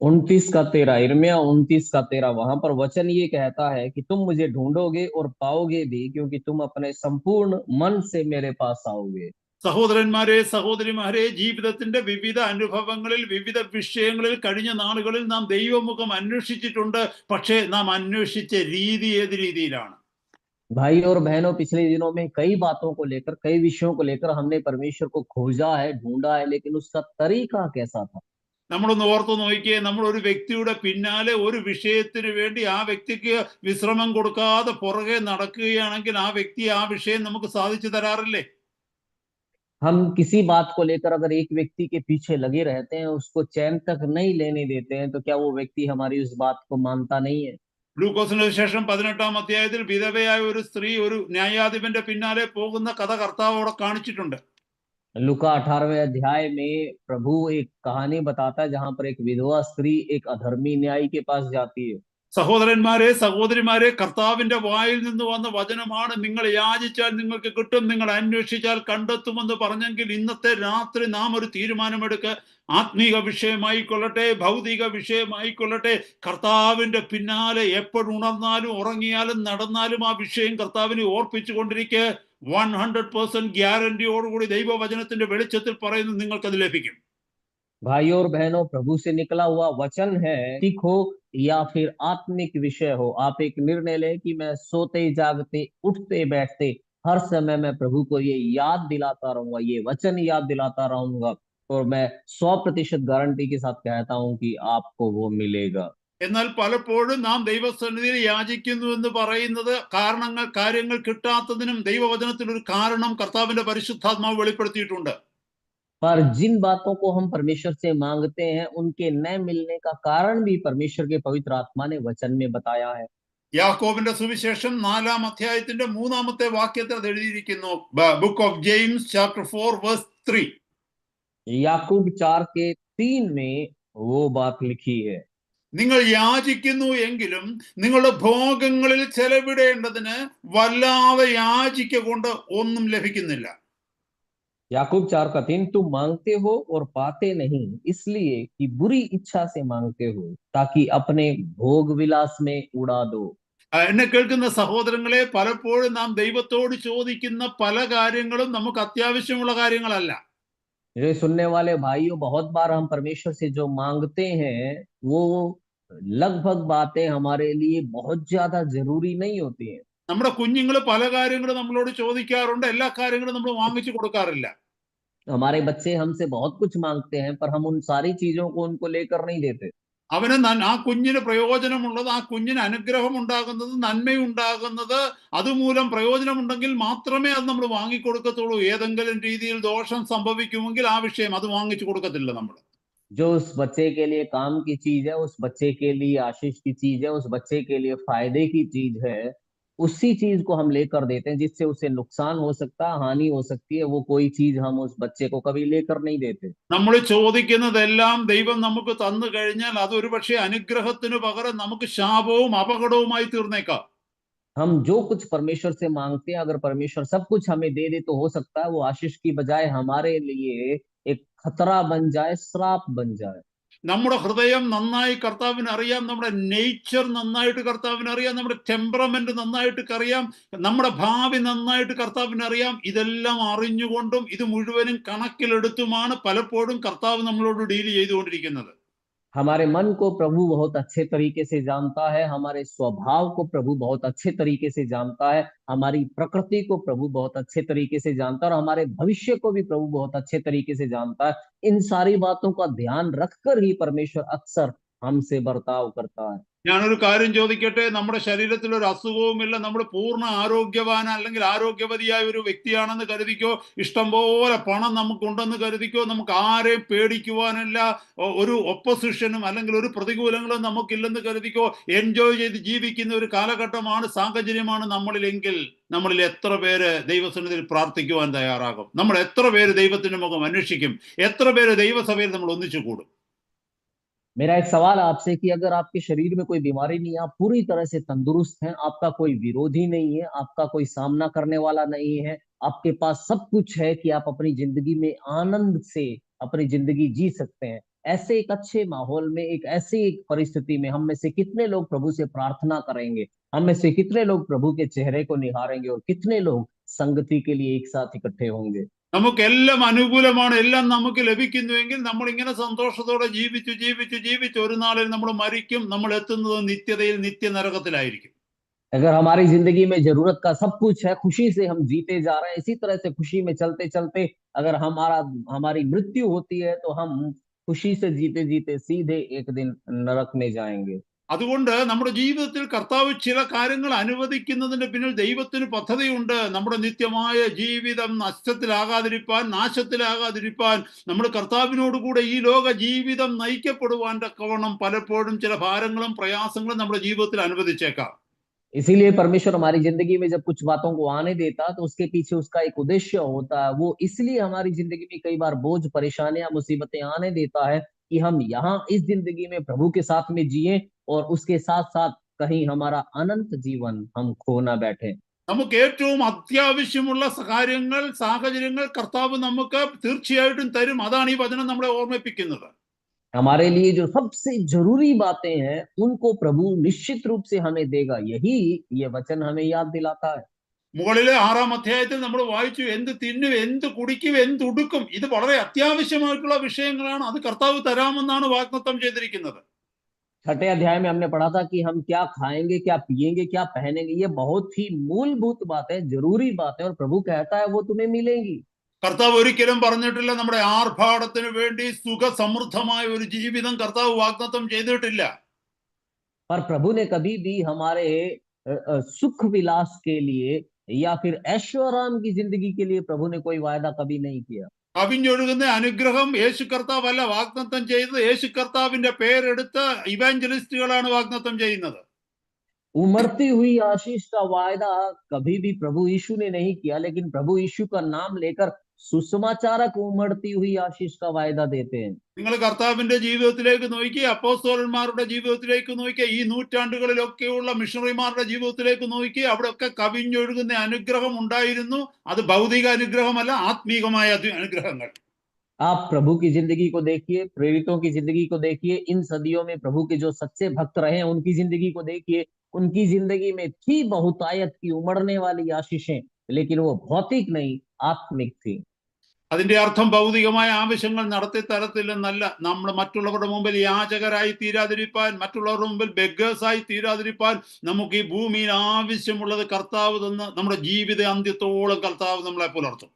29 का 13, इर्मिया 29 का 13, वहां पर वचन ये कहता है कि तुम मुझे ढूंढोगे और पाओगे भी, क्योंकि तुम अपने संपूर्ण मन से मेरे पास आओगे। സഹോദരന്മാരെ, സഹോദരിമാരെ, ജീവിതത്തിന്റെ വിവിധ അനുഭവങ്ങളിൽ, വിവിധ വിഷയങ്ങളിൽ കഴിഞ്ഞ നാളുകളിൽ നാം ദൈവമുഖം അന്വേഷിച്ചിട്ടുണ്ട്. പക്ഷേ നാം അന്വേഷിച്ച രീതി ഏത് രീതിയിലാണ്? भाई और बहनों, पिछले दिनों में कई बातों को लेकर, कई विषयों को लेकर हमने परमेश्वर को खोजा है, ढूंढा है, लेकिन उसका तरीका कैसा था? നമ്മളൊന്ന് ഓർത്തു നോക്കിയേ. നമ്മൾ ഒരു വ്യക്തിയുടെ പിന്നാലെ ഒരു വിഷയത്തിന് വേണ്ടി ആ വ്യക്തിക്ക് വിശ്രമം കൊടുക്കാതെ പുറകെ നടക്കുകയാണെങ്കിൽ ആ വ്യക്തി ആ വിഷയം നമുക്ക് സാധിച്ചു തരാറില്ലേ? हम किसी बात को लेकर अगर एक व्यक्ति के पीछे लगे रहते हैं, उसको चैन तक नहीं लेने देते हैं, तो क्या वो व्यक्ति हमारी उस बात को मानता नहीं है? ലൂക്കോസിന് ശേഷം 18-ാം അധ്യായത്തിൽ വിധവയായ ഒരു സ്ത്രീ ഒരു ന്യായാധിപന്റെ പിന്നാലെ പോകുന്ന കഥ കർത്താവ് അവിടെ കാണിച്ചിട്ടുണ്ട്. लूका 18वें अध्याय में प्रभु एक कहानी बताता है जहां पर एक विधवा स्त्री एक अधर्मी न्यायी के पास जाती है। സഹോദരന്മാരെ, സഹോദരിമാരെ, കർത്താവിന്റെ വായിൽ നിന്ന് വന്ന വചനമാണ്, നിങ്ങൾ യാചിച്ചാൽ നിങ്ങൾക്ക് കിട്ടും, നിങ്ങൾ അന്വേഷിച്ചാൽ കണ്ടെത്തുമെന്ന് പറഞ്ഞെങ്കിൽ ഇന്നത്തെ രാത്രി നാം ഒരു തീരുമാനമെടുക്കുക. ആത്മീക വിഷയമായിക്കൊള്ളട്ടെ, ഭൗതിക വിഷയമായിക്കൊള്ളട്ടെ, കർത്താവിന്റെ പിന്നാലെ എപ്പോഴും ഉണർന്നാലും ഉറങ്ങിയാലും നടന്നാലും ആ വിഷയം കർത്താവിനെ ഓർപ്പിച്ചുകൊണ്ടിരിക്കുക. 100% ഗ്യാരണ്ടിയോടുകൂടി ദൈവവചനത്തിന്റെ വെളിച്ചത്തിൽ പറയുന്നു, നിങ്ങൾക്കത് ലഭിക്കും. भाइयों और बहनों, प्रभु से निकला हुआ वचन है, सीखो या फिर आत्मिक विषय हो, आप एक निर्णय लें कि मैं सोते जागते उठते बैठते हर समय मैं प्रभु को ये याद दिलाता रहूंगा, ये वचन याद दिलाता रहूंगा, और मैं 100% गारंटी के साथ कहता हूं कि आपको वो मिलेगा। എന്നാൽ പലപ്പോഴും നാം ദൈവസന്നിധിയിൽ യാചിക്കുന്നു എന്ന് പറയുന്നത് കാര്യങ്ങൾ കിട്ടാത്തതിനും ദൈവവചനത്തിൽ ഒരു കാരണം കർത്താവിന്റെ പരിശുദ്ധാത്മാവ് വെളിപ്പെടുത്തിയിട്ടുണ്ട്. पर जिन बातों को हम परमेश्वर से मांगते हैं उनके न मिलने का कारण भी परमेश्वर के पवित्र आत्मा ने वचन में बताया है। യാക്കോബിന്റെ സുവിശേഷം 4-ാം അധ്യായത്തിന്റെ 3-ാമത്തെ വാക്യത്തിൽ അത് എഴുതിയിരിക്കുന്നു. Book of James chapter 4 verse 3. याकूब 4:3 में वो बात लिखी है, നിങ്ങൾ യാചിക്കുന്നു എങ്കിലും നിങ്ങളുടെ ഭോഗങ്ങളിൽ ചെലവിടേണ്ടതിന് വല്ലാതെ യാചിക്കൊണ്ട് ഒന്നും ലഭിക്കുന്നില്ല. याकूब 4:3, तुम मांगते हो और पाते नहीं इसलिए कि बुरी इच्छा से मांगते हो ताकि अपने भोग विलास में उड़ा दो। എന്നെ കേൾക്കുന്ന സഹോദരങ്ങളെ, പലപ്പോഴും നാം ദൈവത്തോട് ചോദിക്കുന്ന പല കാര്യങ്ങളും നമുക്ക് അത്യാവശ്യമുള്ള കാര്യങ്ങളല്ല. जो सुनने वाले भाइयों, बहुत बार हम परमेश्वर से जो मांगते हैं वो लगभग बातें हमारे लिए बहुत ज्यादा जरूरी नहीं होती हैं। നമ്മുടെ കുഞ്ഞുങ്ങൾ പല കാര്യങ്ങളും നമ്മളോട് ചോദിക്കാറുണ്ട്, എല്ലാ കാര്യങ്ങളും നമ്മൾ വാങ്ങിച്ചു കൊടുക്കാറില്ല. हमारे बच्चे हमसे बहुत कुछ मांगते हैं पर हम उन सारी चीजों को उनको लेकर नहीं देते। അവന് ആ കുഞ്ഞിന് പ്രയോജനമുള്ളത്, ആ കുഞ്ഞിന് അനുഗ്രഹം ഉണ്ടാകുന്നത്, നന്മയുണ്ടാകുന്നത്, അതുമൂലം പ്രയോജനമുണ്ടെങ്കിൽ മാത്രമേ അത് നമ്മൾ വാങ്ങിക്കൊടുക്കത്തുള്ളൂ. ഏതെങ്കിലും രീതിയിൽ ദോഷം സംഭവിക്കുമെങ്കിൽ ആ വിഷയം അത് വാങ്ങിച്ചു കൊടുക്കത്തില്ല നമ്മൾ. जो उस बच्चे के लिए काम की चीज है, उस बच्चे के लिए आशीष की चीज है, उस बच्चे के लिए फायदे की चीज है, उसी चीज को हम लेकर देते हैं। जिससे उसे नुकसान हो सकता है, हानि हो सकती है, वो कोई चीज हम उस बच्चे को कभी लेकर नहीं देते। നമ്മൾ ചോദിക്കുന്നതെല്ലാം ദൈവം നമുക്ക് തന്നു കഴിഞ്ഞാൽ അത് ഒരുപക്ഷെ അനുഗ്രഹത്തിന് പകരം നമുക്ക് ശാപവും അപകടവുമായി തീർന്നേക്കാം. हम जो कुछ परमेश्वर से मांगते हैं, अगर परमेश्वर सब कुछ हमें दे दे तो हो सकता है वो आशीष की बजाय हमारे लिए एक खतरा बन जाए, श्राप बन जाए। നമ്മുടെ ഹൃദയം നന്നായി കർത്താവിന് അറിയാം, നമ്മുടെ നേച്ചർ നന്നായിട്ട് കർത്താവിന് അറിയാം, നമ്മുടെ ടെമ്പറമെന്റ് നന്നായിട്ട് അറിയാം, നമ്മുടെ ഭാവി നന്നായിട്ട് കർത്താവിന് അറിയാം. ഇതെല്ലാം അറിഞ്ഞുകൊണ്ടും ഇത് മുഴുവനും കണക്കിലെടുത്തുമാണ് പലപ്പോഴും കർത്താവ് നമ്മളോട് ഡീൽ ചെയ്തുകൊണ്ടിരിക്കുന്നത്. हमारे मन को प्रभु बहुत अच्छे तरीके से जानता है, हमारे स्वभाव को प्रभु बहुत अच्छे तरीके से जानता है, हमारी प्रकृति को प्रभु बहुत अच्छे तरीके से जानता है और हमारे भविष्य को भी प्रभु बहुत अच्छे तरीके से जानता है। इन सारी बातों का ध्यान रखकर ही परमेश्वर अक्सर हमसे बर्ताव करता है। ഞാനൊരു കാര്യം ചോദിക്കട്ടെ, നമ്മുടെ ശരീരത്തിൽ ഒരു അസുഖവുമില്ല, നമ്മൾ പൂർണ്ണ ആരോഗ്യവാൻ അല്ലെങ്കിൽ ആരോഗ്യവതിയായ ഒരു വ്യക്തിയാണെന്ന് കരുതിക്കോ, ഇഷ്ടംപോലെ പണം നമുക്കുണ്ടെന്ന് കരുതിക്കോ, നമുക്ക് ആരെയും പേടിക്കുവാനില്ല, ഒരു ഒപ്പോസിഷനും അല്ലെങ്കിൽ ഒരു പ്രതികൂലങ്ങളും നമുക്കില്ലെന്ന് കരുതിക്കോ, എൻജോയ് ചെയ്ത് ജീവിക്കുന്ന ഒരു കാലഘട്ടമാണ്, സാഹചര്യമാണ് നമ്മളിലെങ്കിൽ നമ്മളിൽ എത്ര പേര് ദൈവസന്നിധിയിൽ പ്രാർത്ഥിക്കുവാൻ തയ്യാറാകും? നമ്മൾ എത്ര പേര് ദൈവത്തിന്റെ മുഖം അന്വേഷിക്കും? എത്ര പേര് ദൈവസഭയിൽ നമ്മൾ ഒന്നിച്ചു കൂടും? मेरा एक सवाल आपसे कि अगर आपके शरीर में कोई बीमारी नहीं है, आप पूरी तरह से तंदुरुस्त हैं, आपका कोई विरोधी नहीं है, आपका कोई सामना करने वाला नहीं है, आपके पास सब कुछ है कि आप अपनी जिंदगी में आनंद से अपनी जिंदगी जी सकते हैं, ऐसे एक अच्छे माहौल में, एक ऐसी एक परिस्थिति में हम में से कितने लोग प्रभु से प्रार्थना करेंगे? हम में से कितने लोग प्रभु के चेहरे को निहारेंगे और कितने लोग संगति के लिए एक साथ इकट्ठे होंगे? നമുക്കെല്ലാം അനുകൂലമാണ്, എല്ലാം നമുക്ക് ലഭിക്കുന്നുവെങ്കിൽ നമ്മൾ ഇങ്ങനെ സന്തോഷത്തോടെ ജീവിച്ചു ജീവിച്ചു ജീവിച്ച് ഒരു നാളിൽ നമ്മൾ മരിക്കും. നമ്മൾ എത്തുന്നത് നിത്യതയിൽ, നിത്യനരകത്തിലായിരിക്കും. अगर हमारी जिंदगी में जरूरत का सब कुछ है, खुशी से हम जीते जा रहे हैं, इसी तरह से खुशी में चलते चलते अगर हमारी मृत्यु होती है तो हम खुशी से जीते जीते सीधे एक दिन नरक में जाएंगे। അതുകൊണ്ട് നമ്മുടെ ജീവിതത്തിൽ കർത്താവ് ചില കാര്യങ്ങൾ അനുവദിക്കുന്നതിന്റെ പിന്നിൽ ദൈവത്തിന് പദ്ധതിയുണ്ട്. നമ്മുടെ നിത്യമായ ജീവിതം നഷ്ടത്തിലാകാതിരിപ്പാൻ, നാശത്തിലാകാതിരിപ്പാൻ, നമ്മൾ കർത്താവിനോട് കൂടെ ഈ ലോക ജീവിതം നയിക്കപ്പെടുവാൻ തക്കവണ്ണം പലപ്പോഴും ചില ഭാരങ്ങളും പ്രയാസങ്ങളും നമ്മുടെ ജീവിതത്തിൽ അനുവദിച്ചേക്കാം. इसीलिए परमेश्वर हमारी जिंदगी में जब कुछ बातों को आने देता तो उसके पीछे उसका एक उद्देश्य होता है। वो इसलिए हमारी जिंदगी में कई बार बोझ, परेशानियां, मुसीबतें आने देता है कि हम यहाँ इस जिंदगी में प्रभु के साथ में जिए और उसके साथ साथ कहीं हमारा अनंत जीवन हम खो ना बैठे। നമുക്ക് ഏറ്റവും അത്യാവശ്യമുള്ള കാര്യങ്ങൾ, സാഹചര്യങ്ങൾ കർത്താവ് നമുക്ക് തീർച്ചയായിട്ടും തരും. അതാണ് ഈ വചനം നമ്മളെ ഓർമ്മിപ്പിക്കുന്നത്. हमारे लिए जो सबसे जरूरी बातें हैं उनको प्रभु निश्चित रूप से हमें देगा, यही ये वचन हमें याद दिलाता है। മുകളിലെ 6-ാം അധ്യായത്തിൽ നമ്മൾ വായിച്ചു, എന്ത് തിന്നും, എന്ത് കുടിക്കും, എന്ത് ഉടുക്കും, ഇത് വളരെ അത്യാവശ്യമായിട്ടുള്ള വിഷയങ്ങളാണ്. അത് കർത്താവ് തരാമെന്നാണ് വാഗ്ദത്തം ചെയ്തിരിക്കുന്നത്. 6ठे अध्याय में हमने पढ़ा था कि हम क्या खाएंगे, क्या पिएंगे, क्या पहनेंगे, ये बहुत ही मूलभूत बात है, जरूरी बात है और प्रभु कहता है वो तुम्हें मिलेंगी। കർത്താവ് ഒരിക്കലും പറഞ്ഞിട്ടില്ല നമ്മുടെ ആർഭാടത്തിന് വേണ്ടി സുഖസമൃദ്ധമായ ഒരു ജീവിതം കർത്താവ് വാഗ്ദത്തം ചെയ്തിട്ടില്ല. पर प्रभु ने कभी भी हमारे सुख विलास के लिए या फिर ऐशो आराम की जिंदगी के लिए प्रभु ने कोई वायदा कभी नहीं किया। കവിഞ്ഞൊഴുകുന്ന അനുഗ്രഹം യേശു കർത്താവല്ല വാഗ്ദത്തം ചെയ്തത്. യേശു കർത്താവിന്റെ പേരെടുത്ത് ഇവാഞ്ചലിസ്റ്റുകളാണ് വാഗ്ദത്തം ചെയ്യുന്നത്. उमड़ती हुई आशीष का वायदा कभी भी प्रभु यीशु ने नहीं किया, लेकिन प्रभु यीशु का नाम लेकर सुसमाचारक उमड़ती हुई आशीष का वायदा देते हैं। നിങ്ങൾ കർത്താവിന്റെ ജീവിതത്തിലേക്ക് നോക്കി, അപ്പോസ്തലന്മാരുടെ ജീവിതത്തിലേക്ക് നോക്കി, ഈ നൂറ്റാണ്ടുകളിലൊക്കെയുള്ള മിഷണറിമാരുടെ ജീവിതത്തിലേക്ക് നോക്കി, അവിടെയൊക്കെ കവിഞ്ഞൊഴുകുന്ന അനുഗ്രഹം ഉണ്ടായിരുന്നു. അത് ഭൗതിക അനുഗ്രഹമല്ല, ആത്മീകമായ അനുഗ്രഹങ്ങൾ. आप प्रभु की जिंदगी को देखिए, प्रेरितों की जिंदगी को देखिए, इन सदियों में प्रभु के जो सच्चे भक्त रहे हैं उनकी जिंदगी को देखिए। उनकी जिंदगी में थी बहुतायत की उमड़ने वाली आशीषें, लेकिन वो भौतिक नहीं, आत्मिक थी। അതിന്റെ അർത്ഥം ഭൗതികമായ ആവശ്യങ്ങൾ നടത്തി തരത്തില്ലെന്നല്ല. നമ്മൾ മറ്റുള്ളവരുടെ മുമ്പിൽ യാചകരായി തീരാതിരിപ്പാൻ, മറ്റുള്ളവരുടെ മുമ്പിൽ ബെഗേഴ്സായി തീരാതിരിപ്പാൻ, നമുക്ക് ഈ ഭൂമിയിൽ ആവശ്യമുള്ളത് കർത്താവ് തന്ന് നമ്മുടെ ജീവിത അന്ത്യത്തോളം കർത്താവ് നമ്മളെ പുലർത്തും.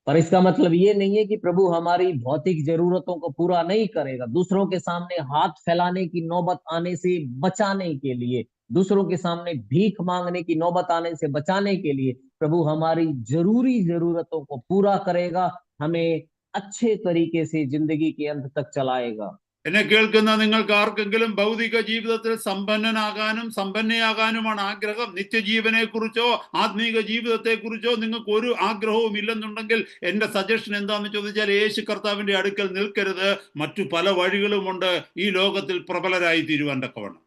पर इसका मतलब ये नहीं है कि प्रभु हमारी भौतिक जरूरतों को पूरा नहीं करेगा। दूसरों के सामने हाथ फैलाने की नौबत आने से बचाने के लिए, दूसरों के सामने भीख मांगने की नौबत आने से बचाने के लिए प्रभु हमारी जरूरी जरूरतों को पूरा करेगा, हमें अच्छे तरीके से जिंदगी के अंत तक चलाएगा। എന്നെ കേൾക്കുന്ന നിങ്ങൾക്ക് ആർക്കെങ്കിലും ഭൗതിക ജീവിതത്തിൽ സമ്പന്നനാകാനും സമ്പന്നയാകാനുമാണ് ആഗ്രഹം, നിത്യജീവനെ കുറിച്ചോ ആത്മീക ജീവിതത്തെ കുറിച്ചോ നിങ്ങൾക്ക് ഒരു ആഗ്രഹവും ഇല്ലെന്നുണ്ടെങ്കിൽ എന്റെ സജഷൻ എന്താന്ന് ചോദിച്ചാൽ, യേശു കർത്താവിന്റെ അടുക്കൽ നിൽക്കരുത്. മറ്റു പല വഴികളുമുണ്ട് ഈ ലോകത്തിൽ പ്രബലരായി തീരുവാൻ തക്കവണ്ണം.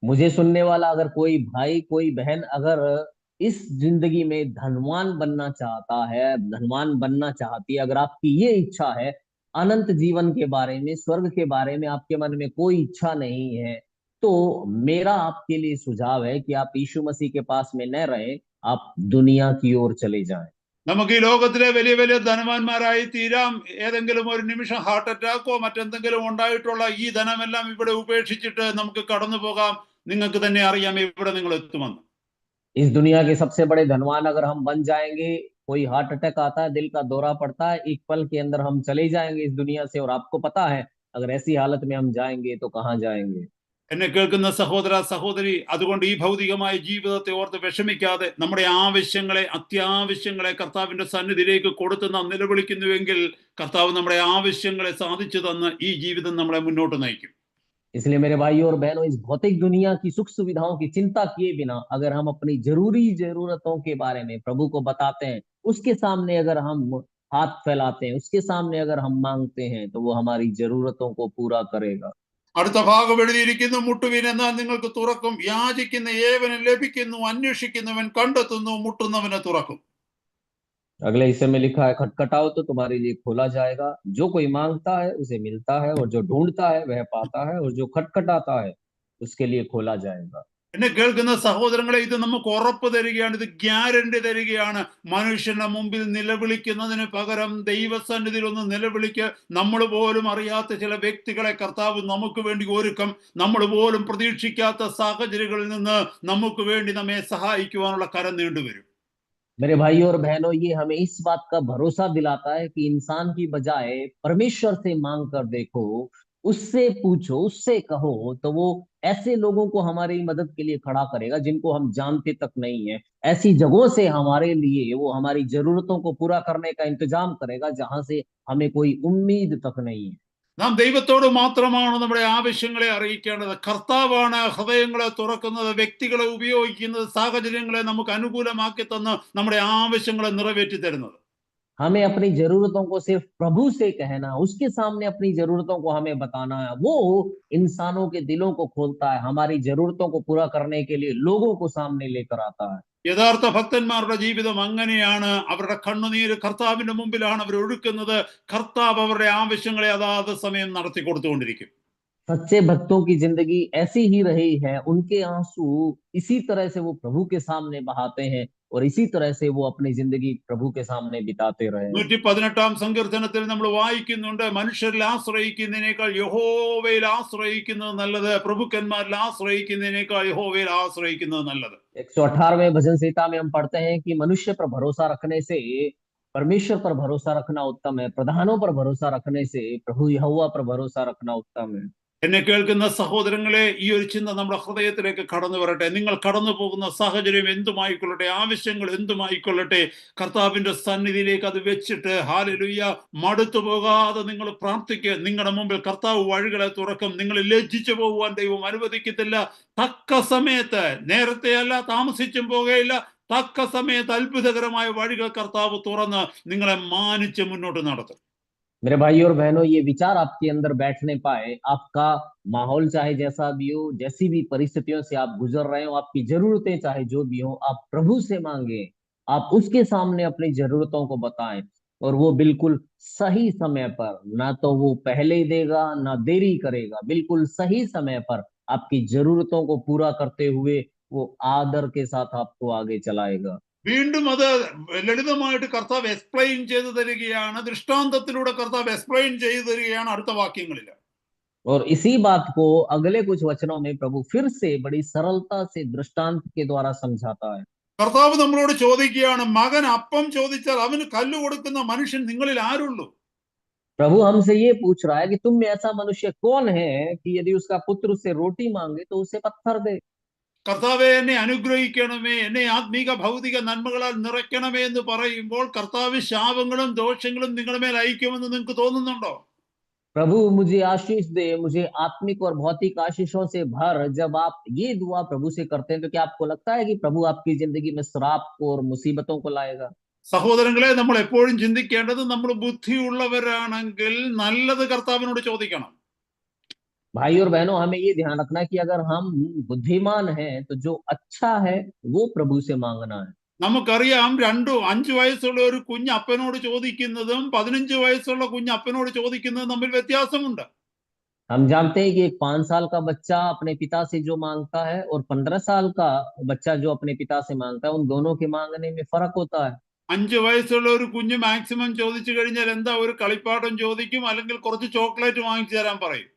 मुझे सुनने वाला अगर कोई भाई, कोई बहन अगर इस जिंदगी में धनवान बनना चाहता है, धनवान बनना चाहती है, अगर आपकी ये इच्छा है, अनंत जीवन के बारे में, स्वर्ग के बारे में आपके मन में कोई इच्छा नहीं है, तो मेरा आपके लिए सुझाव है कि आप यीशु मसीह के पास में न रहें, आप दुनिया की ओर चले जाएं। നമുക്ക് ഈ ലോകത്തിലെ വലിയ വലിയ ധനവാന്മാരായി തീരാം. ഏതെങ്കിലും ഒരു നിമിഷം ഹാർട്ട് അറ്റാക്കോ മറ്റെന്തെങ്കിലും ഉണ്ടായിട്ടുള്ള ഈ ധനമെല്ലാം ഇവിടെ ഉപേക്ഷിച്ചിട്ട് നമുക്ക് കടന്നു പോകാം. നിങ്ങൾക്ക് തന്നെ അറിയാം ഇവിടെ നിങ്ങൾ എത്തുമെന്ന്. इस दुनिया के सबसे बड़े धनवान अगर हम बन जाएंगे, कोई हार्ट अटैक आता है, दिल का दौरा पड़ता है, एक पल के अंदर हम चले जाएंगे इस दुनिया से। और आपको पता है अगर ऐसी हालत में हम जाएंगे तो कहाँ जाएंगे। എന്നെ കേൾക്കുന്ന സഹോദര സഹോദരി, അതുകൊണ്ട് ഈ ഭൗതികമായ ജീവിതത്തെ ഓർത്ത് വിഷമിക്കാതെ നമ്മുടെ ആവശ്യങ്ങളെ, അത്യാവശ്യങ്ങളെ കർത്താവിന്റെ സന്നിധിയിലേക്ക് കൊടുത്ത് നാം നിലവിളിക്കുന്നുവെങ്കിൽ കർത്താവ് നമ്മുടെ ആവശ്യങ്ങളെ സാധിച്ചു തന്ന് ഈ ജീവിതം നമ്മളെ മുന്നോട്ട് നയിക്കും. इसलिए मेरे भाइयों और बहनों, इस भौतिक दुनिया की सुख सुविधाओं की चिंता किए बिना अगर हम अपनी जरूरी जरूरतों के बारे में प्रभु को बताते हैं, उसके सामने अगर हम हाथ फैलाते हैं, उसके सामने अगर हम मांगते हैं, तो वो हमारी जरूरतों को पूरा करेगा। അടുത്ത ഭാഗം എഴുതിയിരിക്കുന്നു, മുട്ടുവിൻ എന്നാൽ നിങ്ങൾക്ക് തുറക്കും, യാചിക്കുന്ന ഏവന് ലഭിക്കുന്നു, അന്വേഷിക്കുന്നവൻ കണ്ടെത്തുന്നു, മുട്ടുന്നവന് തുറക്കും. अगले हिस्से में लिखा है, खटखटाओ तो तुम्हारे लिए खोला जाएगा, जो कोई मांगता है उसे मिलता है, और जो ढूंढता है वह पाता है, और जो खटखटाता है उसके लिए खोला जाएगा। എന്നെ കേൾക്കുന്ന സഹോദരങ്ങളെ, ഇത് നമുക്ക് ഉറപ്പ് തരികയാണ്, ഇത് ഗ്യാരണ്ടി തരികയാണ്. മനുഷ്യന്റെ മുമ്പിൽ നിലവിളിക്കുന്നതിന് പകരം ദൈവസന്നിധിയിൽ ഒന്ന് നിലവിളിക്ക്. നമ്മൾ പോലും അറിയാത്ത ചില വ്യക്തികളെ കർത്താവ് നമുക്ക് വേണ്ടി ഒരുക്കം. നമ്മൾ പോലും പ്രതീക്ഷിക്കാത്ത സാഹചര്യങ്ങളിൽ നിന്ന് നമുക്ക് വേണ്ടി നമ്മെ സഹായിക്കുവാനുള്ള കരം നീണ്ടുവരും. मेरे भाइयों और बहनों, ये हमें इस बात का भरोसा दिलाता है कि इंसान की बजाय परमेश्वर से मांग कर देखो, उससे पूछो, उससे कहो, तो वो ऐसे लोगों को हमारी मदद के लिए खड़ा करेगा जिनको हम जानते तक नहीं है। ऐसी जगहों से हमारे लिए वो हमारी जरूरतों को पूरा करने का इंतजाम करेगा जहां से हमें कोई उम्मीद तक नहीं है। നാം ദൈവത്തോട് മാത്രമാണ് നമ്മുടെ ആവശ്യങ്ങളെ അറിയിക്കേണ്ടത്. കർത്താവാണ് ഹൃദയങ്ങളെ തുറക്കുന്നത്, വ്യക്തികളെ ഉപയോഗിക്കുന്നത്, സാഹചര്യങ്ങളെ നമുക്ക് അനുകൂലമാക്കി തന്ന് നമ്മുടെ ആവശ്യങ്ങളെ നിറവേറ്റി തരുന്നത്. हमें अपनी जरूरतों को सिर्फ प्रभु से कहना, उसके सामने अपनी जरूरतों को हमें बताना है। वो इंसानों के दिलों को खोलता है, हमारी जरूरतों को पूरा करने के लिए लोगों को सामने लेकर आता है। യഥാർത്ഥ ഭക്തന്മാരുടെ ജീവിതം അങ്ങനെയാണ്. അവരുടെ കണ്ണുനീര് കർത്താവിന്റെ മുമ്പിലാണ് അവർ ഒഴുക്കുന്നത്. കർത്താവ് അവരുടെ ആവശ്യങ്ങളെ അതാത് സമയം നടത്തി കൊടുത്തുകൊണ്ടിരിക്കും. सच्चे भक्तों की जिंदगी ऐसी ही रही है, उनके आंसू इसी तरह से वो प्रभु के सामने बहाते हैं, और इसी तरह से वो अपनी जिंदगी प्रभु के सामने बिताते रहे। 118 സങ്കീർത്തനത്തിൽ നമ്മൾ വായിക്കുന്നുണ്ട്, മനുഷ്യരിൽ ആശ്രയിക്കുന്നതിനേക്കാൾ യഹോവയിൽ ആശ്രയിക്കുന്നത് നല്ലത്, പ്രഭുക്കന്മാരിൽ ആശ്രയിക്കുന്നതിനേക്കാൾ യഹോവയിൽ ആശ്രയിക്കുന്നത് നല്ലത്. 118वें भजन संहिता में हम पढ़ते हैं कि मनुष्य पर भरोसा रखने से परमेश्वर पर भरोसा रखना उत्तम है, प्रधानों पर भरोसा रखने से प्रभु यहोवा पर भरोसा रखना उत्तम है। എന്നെ കേൾക്കുന്ന സഹോദരങ്ങളെ, ഈ ഒരു ചിന്ത നമ്മുടെ ഹൃദയത്തിലേക്ക് കടന്നു വരട്ടെ. നിങ്ങൾ കടന്നു പോകുന്ന സാഹചര്യം എന്തുമായിക്കൊള്ളട്ടെ, ആവശ്യങ്ങൾ എന്തുമായിക്കൊള്ളട്ടെ, കർത്താവിന്റെ സന്നിധിയിലേക്ക് അത് വെച്ചിട്ട് ഹല്ലേലൂയ മടുത്തു പോകാതെ നിങ്ങൾ പ്രാർത്ഥിക്കുക. നിങ്ങളുടെ മുമ്പിൽ കർത്താവ് വഴികളെ തുറക്കും. നിങ്ങൾ ലജ്ജിച്ചു പോകുവാൻ ദൈവം അനുവദിക്കത്തില്ല. തക്ക സമയത്ത്, നേരത്തെ അല്ല, താമസിച്ചും പോകുകയില്ല, തക്ക സമയത്ത് അത്ഭുതകരമായ വഴികൾ കർത്താവ് തുറന്ന് നിങ്ങളെ മാനിച്ച് മുന്നോട്ട് നടത്തും. मेरे भाई और बहनों, ये विचार आपके अंदर बैठने पाए, आपका माहौल चाहे जैसा भी हो, जैसी भी परिस्थितियों से आप गुजर रहे हो, आपकी जरूरतें चाहे जो भी हो, आप प्रभु से मांगे, आप उसके सामने अपनी जरूरतों को बताएं, और वो बिल्कुल सही समय पर, ना तो वो पहले ही देगा ना देरी करेगा, बिल्कुल सही समय पर आपकी जरूरतों को पूरा करते हुए वो आदर के साथ आपको आगे चलाएगा। വീണ്ടും അത് ലളിതമായിട്ട് കർത്താവ് എക്സ്പ്ലെയിൻ ചെയ്തു തരികയാണ്. ദൃഷ്ടാന്തത്തിലൂടെ കർത്താവ് എക്സ്പ്ലെയിൻ ചെയ്തു തരികയാണ് അടുത്ത വാക്യങ്ങളിൽ. और इसी बात को अगले कुछ वचनों में प्रभु फिर से बड़ी सरलता से दृष्टांत के द्वारा समझाता है। കർത്താവ് നമ്മളോട് ചോദിക്കുകയാണ്, മകൻ അപ്പം ചോദിച്ചാൽ അവന് കല്ല് കൊടുക്കുന്ന മനുഷ്യൻ നിങ്ങളിൽ ആരുള്ളൂ? प्रभु हमसे ये पूछ रहा है कि तुम में ऐसा मनुष्य कौन है कि यदि उसका पुत्र उससे रोटी मांगे तो उसे पत्थर दे। കർത്താവെ എന്നെ അനുഗ്രഹിക്കണമേ, എന്നെ ആത്മീക ഭൗതിക നന്മകളാൽ നിറയ്ക്കണമേ എന്ന് പറയുമ്പോൾ കർത്താവ് ശാപങ്ങളും ദോഷങ്ങളും നിങ്ങളുടെ മേൽ അയക്കുമെന്ന് നിങ്ങൾക്ക് തോന്നുന്നുണ്ടോ? प्रभु मुझे आशीष दे, मुझे आत्मिक और भौतिक आशीषों से भर, जब आप ये दुआ प्रभु से करते हैं तो क्या आपको लगता है कि प्रभु आपकी जिंदगी में श्राप को और मुसीबतों को लाएगा? സഹോദരങ്ങളെ, നമ്മൾ എപ്പോഴും ചിന്തിക്കേണ്ടത്, നമ്മൾ ബുദ്ധിയുള്ളവരാണെങ്കിൽ നല്ലത് കർത്താവിനോട് ചോദിക്കണം. भाई और बहनों, हमें ये ध्यान रखना है कि अगर हम बुद्धिमान हैं तो जो अच्छा है वो प्रभु से मांगना है। നമുക്കറിയാം, 5 വയസ്സുള്ള ഒരു കുഞ്ഞ് അപ്പനോട് ചോദിക്കുന്നതും 15 വയസ്സുള്ള കുഞ്ഞ് അപ്പനോട് ചോദിക്കുന്നതും തമ്മിൽ വ്യത്യാസമുണ്ട്. हम जानते हैं कि एक 5 साल का बच्चा अपने पिता से जो मांगता है और 15 साल का बच्चा जो अपने पिता से मांगता है, उन दोनों के मांगने में फर्क होता है। 5 वയസ്സുള്ള ഒരു കുഞ്ഞ് മാക്സിമം ചോദിച്ചു കഴിഞ്ഞാൽ എന്താ, ഒരു കളിപ്പാട്ടം ചോദിക്കും, അല്ലെങ്കിൽ കുറച്ച് ചോക്ലേറ്റ് വാങ്ങിച്ചു തരാൻ പറയും.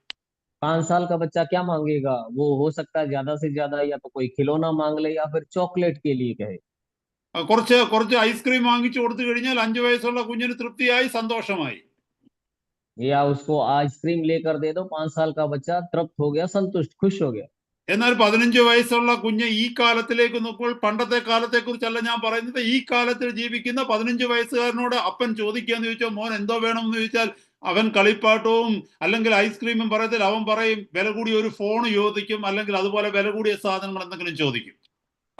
5 साल का बच्चा क्या मांगेगा? वो हो सकता है ज्यादा से ज्यादा या तो कोई खिलौना मांग ले या फिर चॉकलेट के लिए कहे। കുറച്ച് ഐസ്ക്രീം വാങ്ങിച്ചു കൊടുത്തു കഴിഞ്ഞാൽ 5 വയസ്സുള്ള കുഞ്ഞിന് തൃപ്തിയായി, സന്തോഷമായി. या उसको आइसक्रीम लेकर दे दो, 5 साल का बच्चा तृप्त हो गया, संतुष्ट, खुश हो गया। എന്നാൽ 15 വയസ്സുള്ള കുഞ്ഞ് ഈ കാലത്തിലേക്ക് നോക്കുമ്പോൾ, പണ്ടത്തെ കാലത്തെ കുറിച്ചല്ല ഞാൻ പറയുന്നത്, ഈ കാലത്തിൽ ജീവിക്കുന്ന 15 വയസ്സുകാരനോട് അപ്പൻ ചോദിക്കാന്ന് ചോദിച്ചാൽ, മോൻ എന്തോ വേണം എന്ന് ചോദിച്ചാൽ, അവൻ കളിപ്പാട്ടവും അല്ലെങ്കിൽ ഐസ്ക്രീമും പറയത്തില്ല. അവൻ പറയും വില കൂടിയ ഒരു ഫോൺ ചോദിക്കും, അല്ലെങ്കിൽ അതുപോലെ വില കൂടിയ സാധനങ്ങൾ എന്തെങ്കിലും ചോദിക്കും.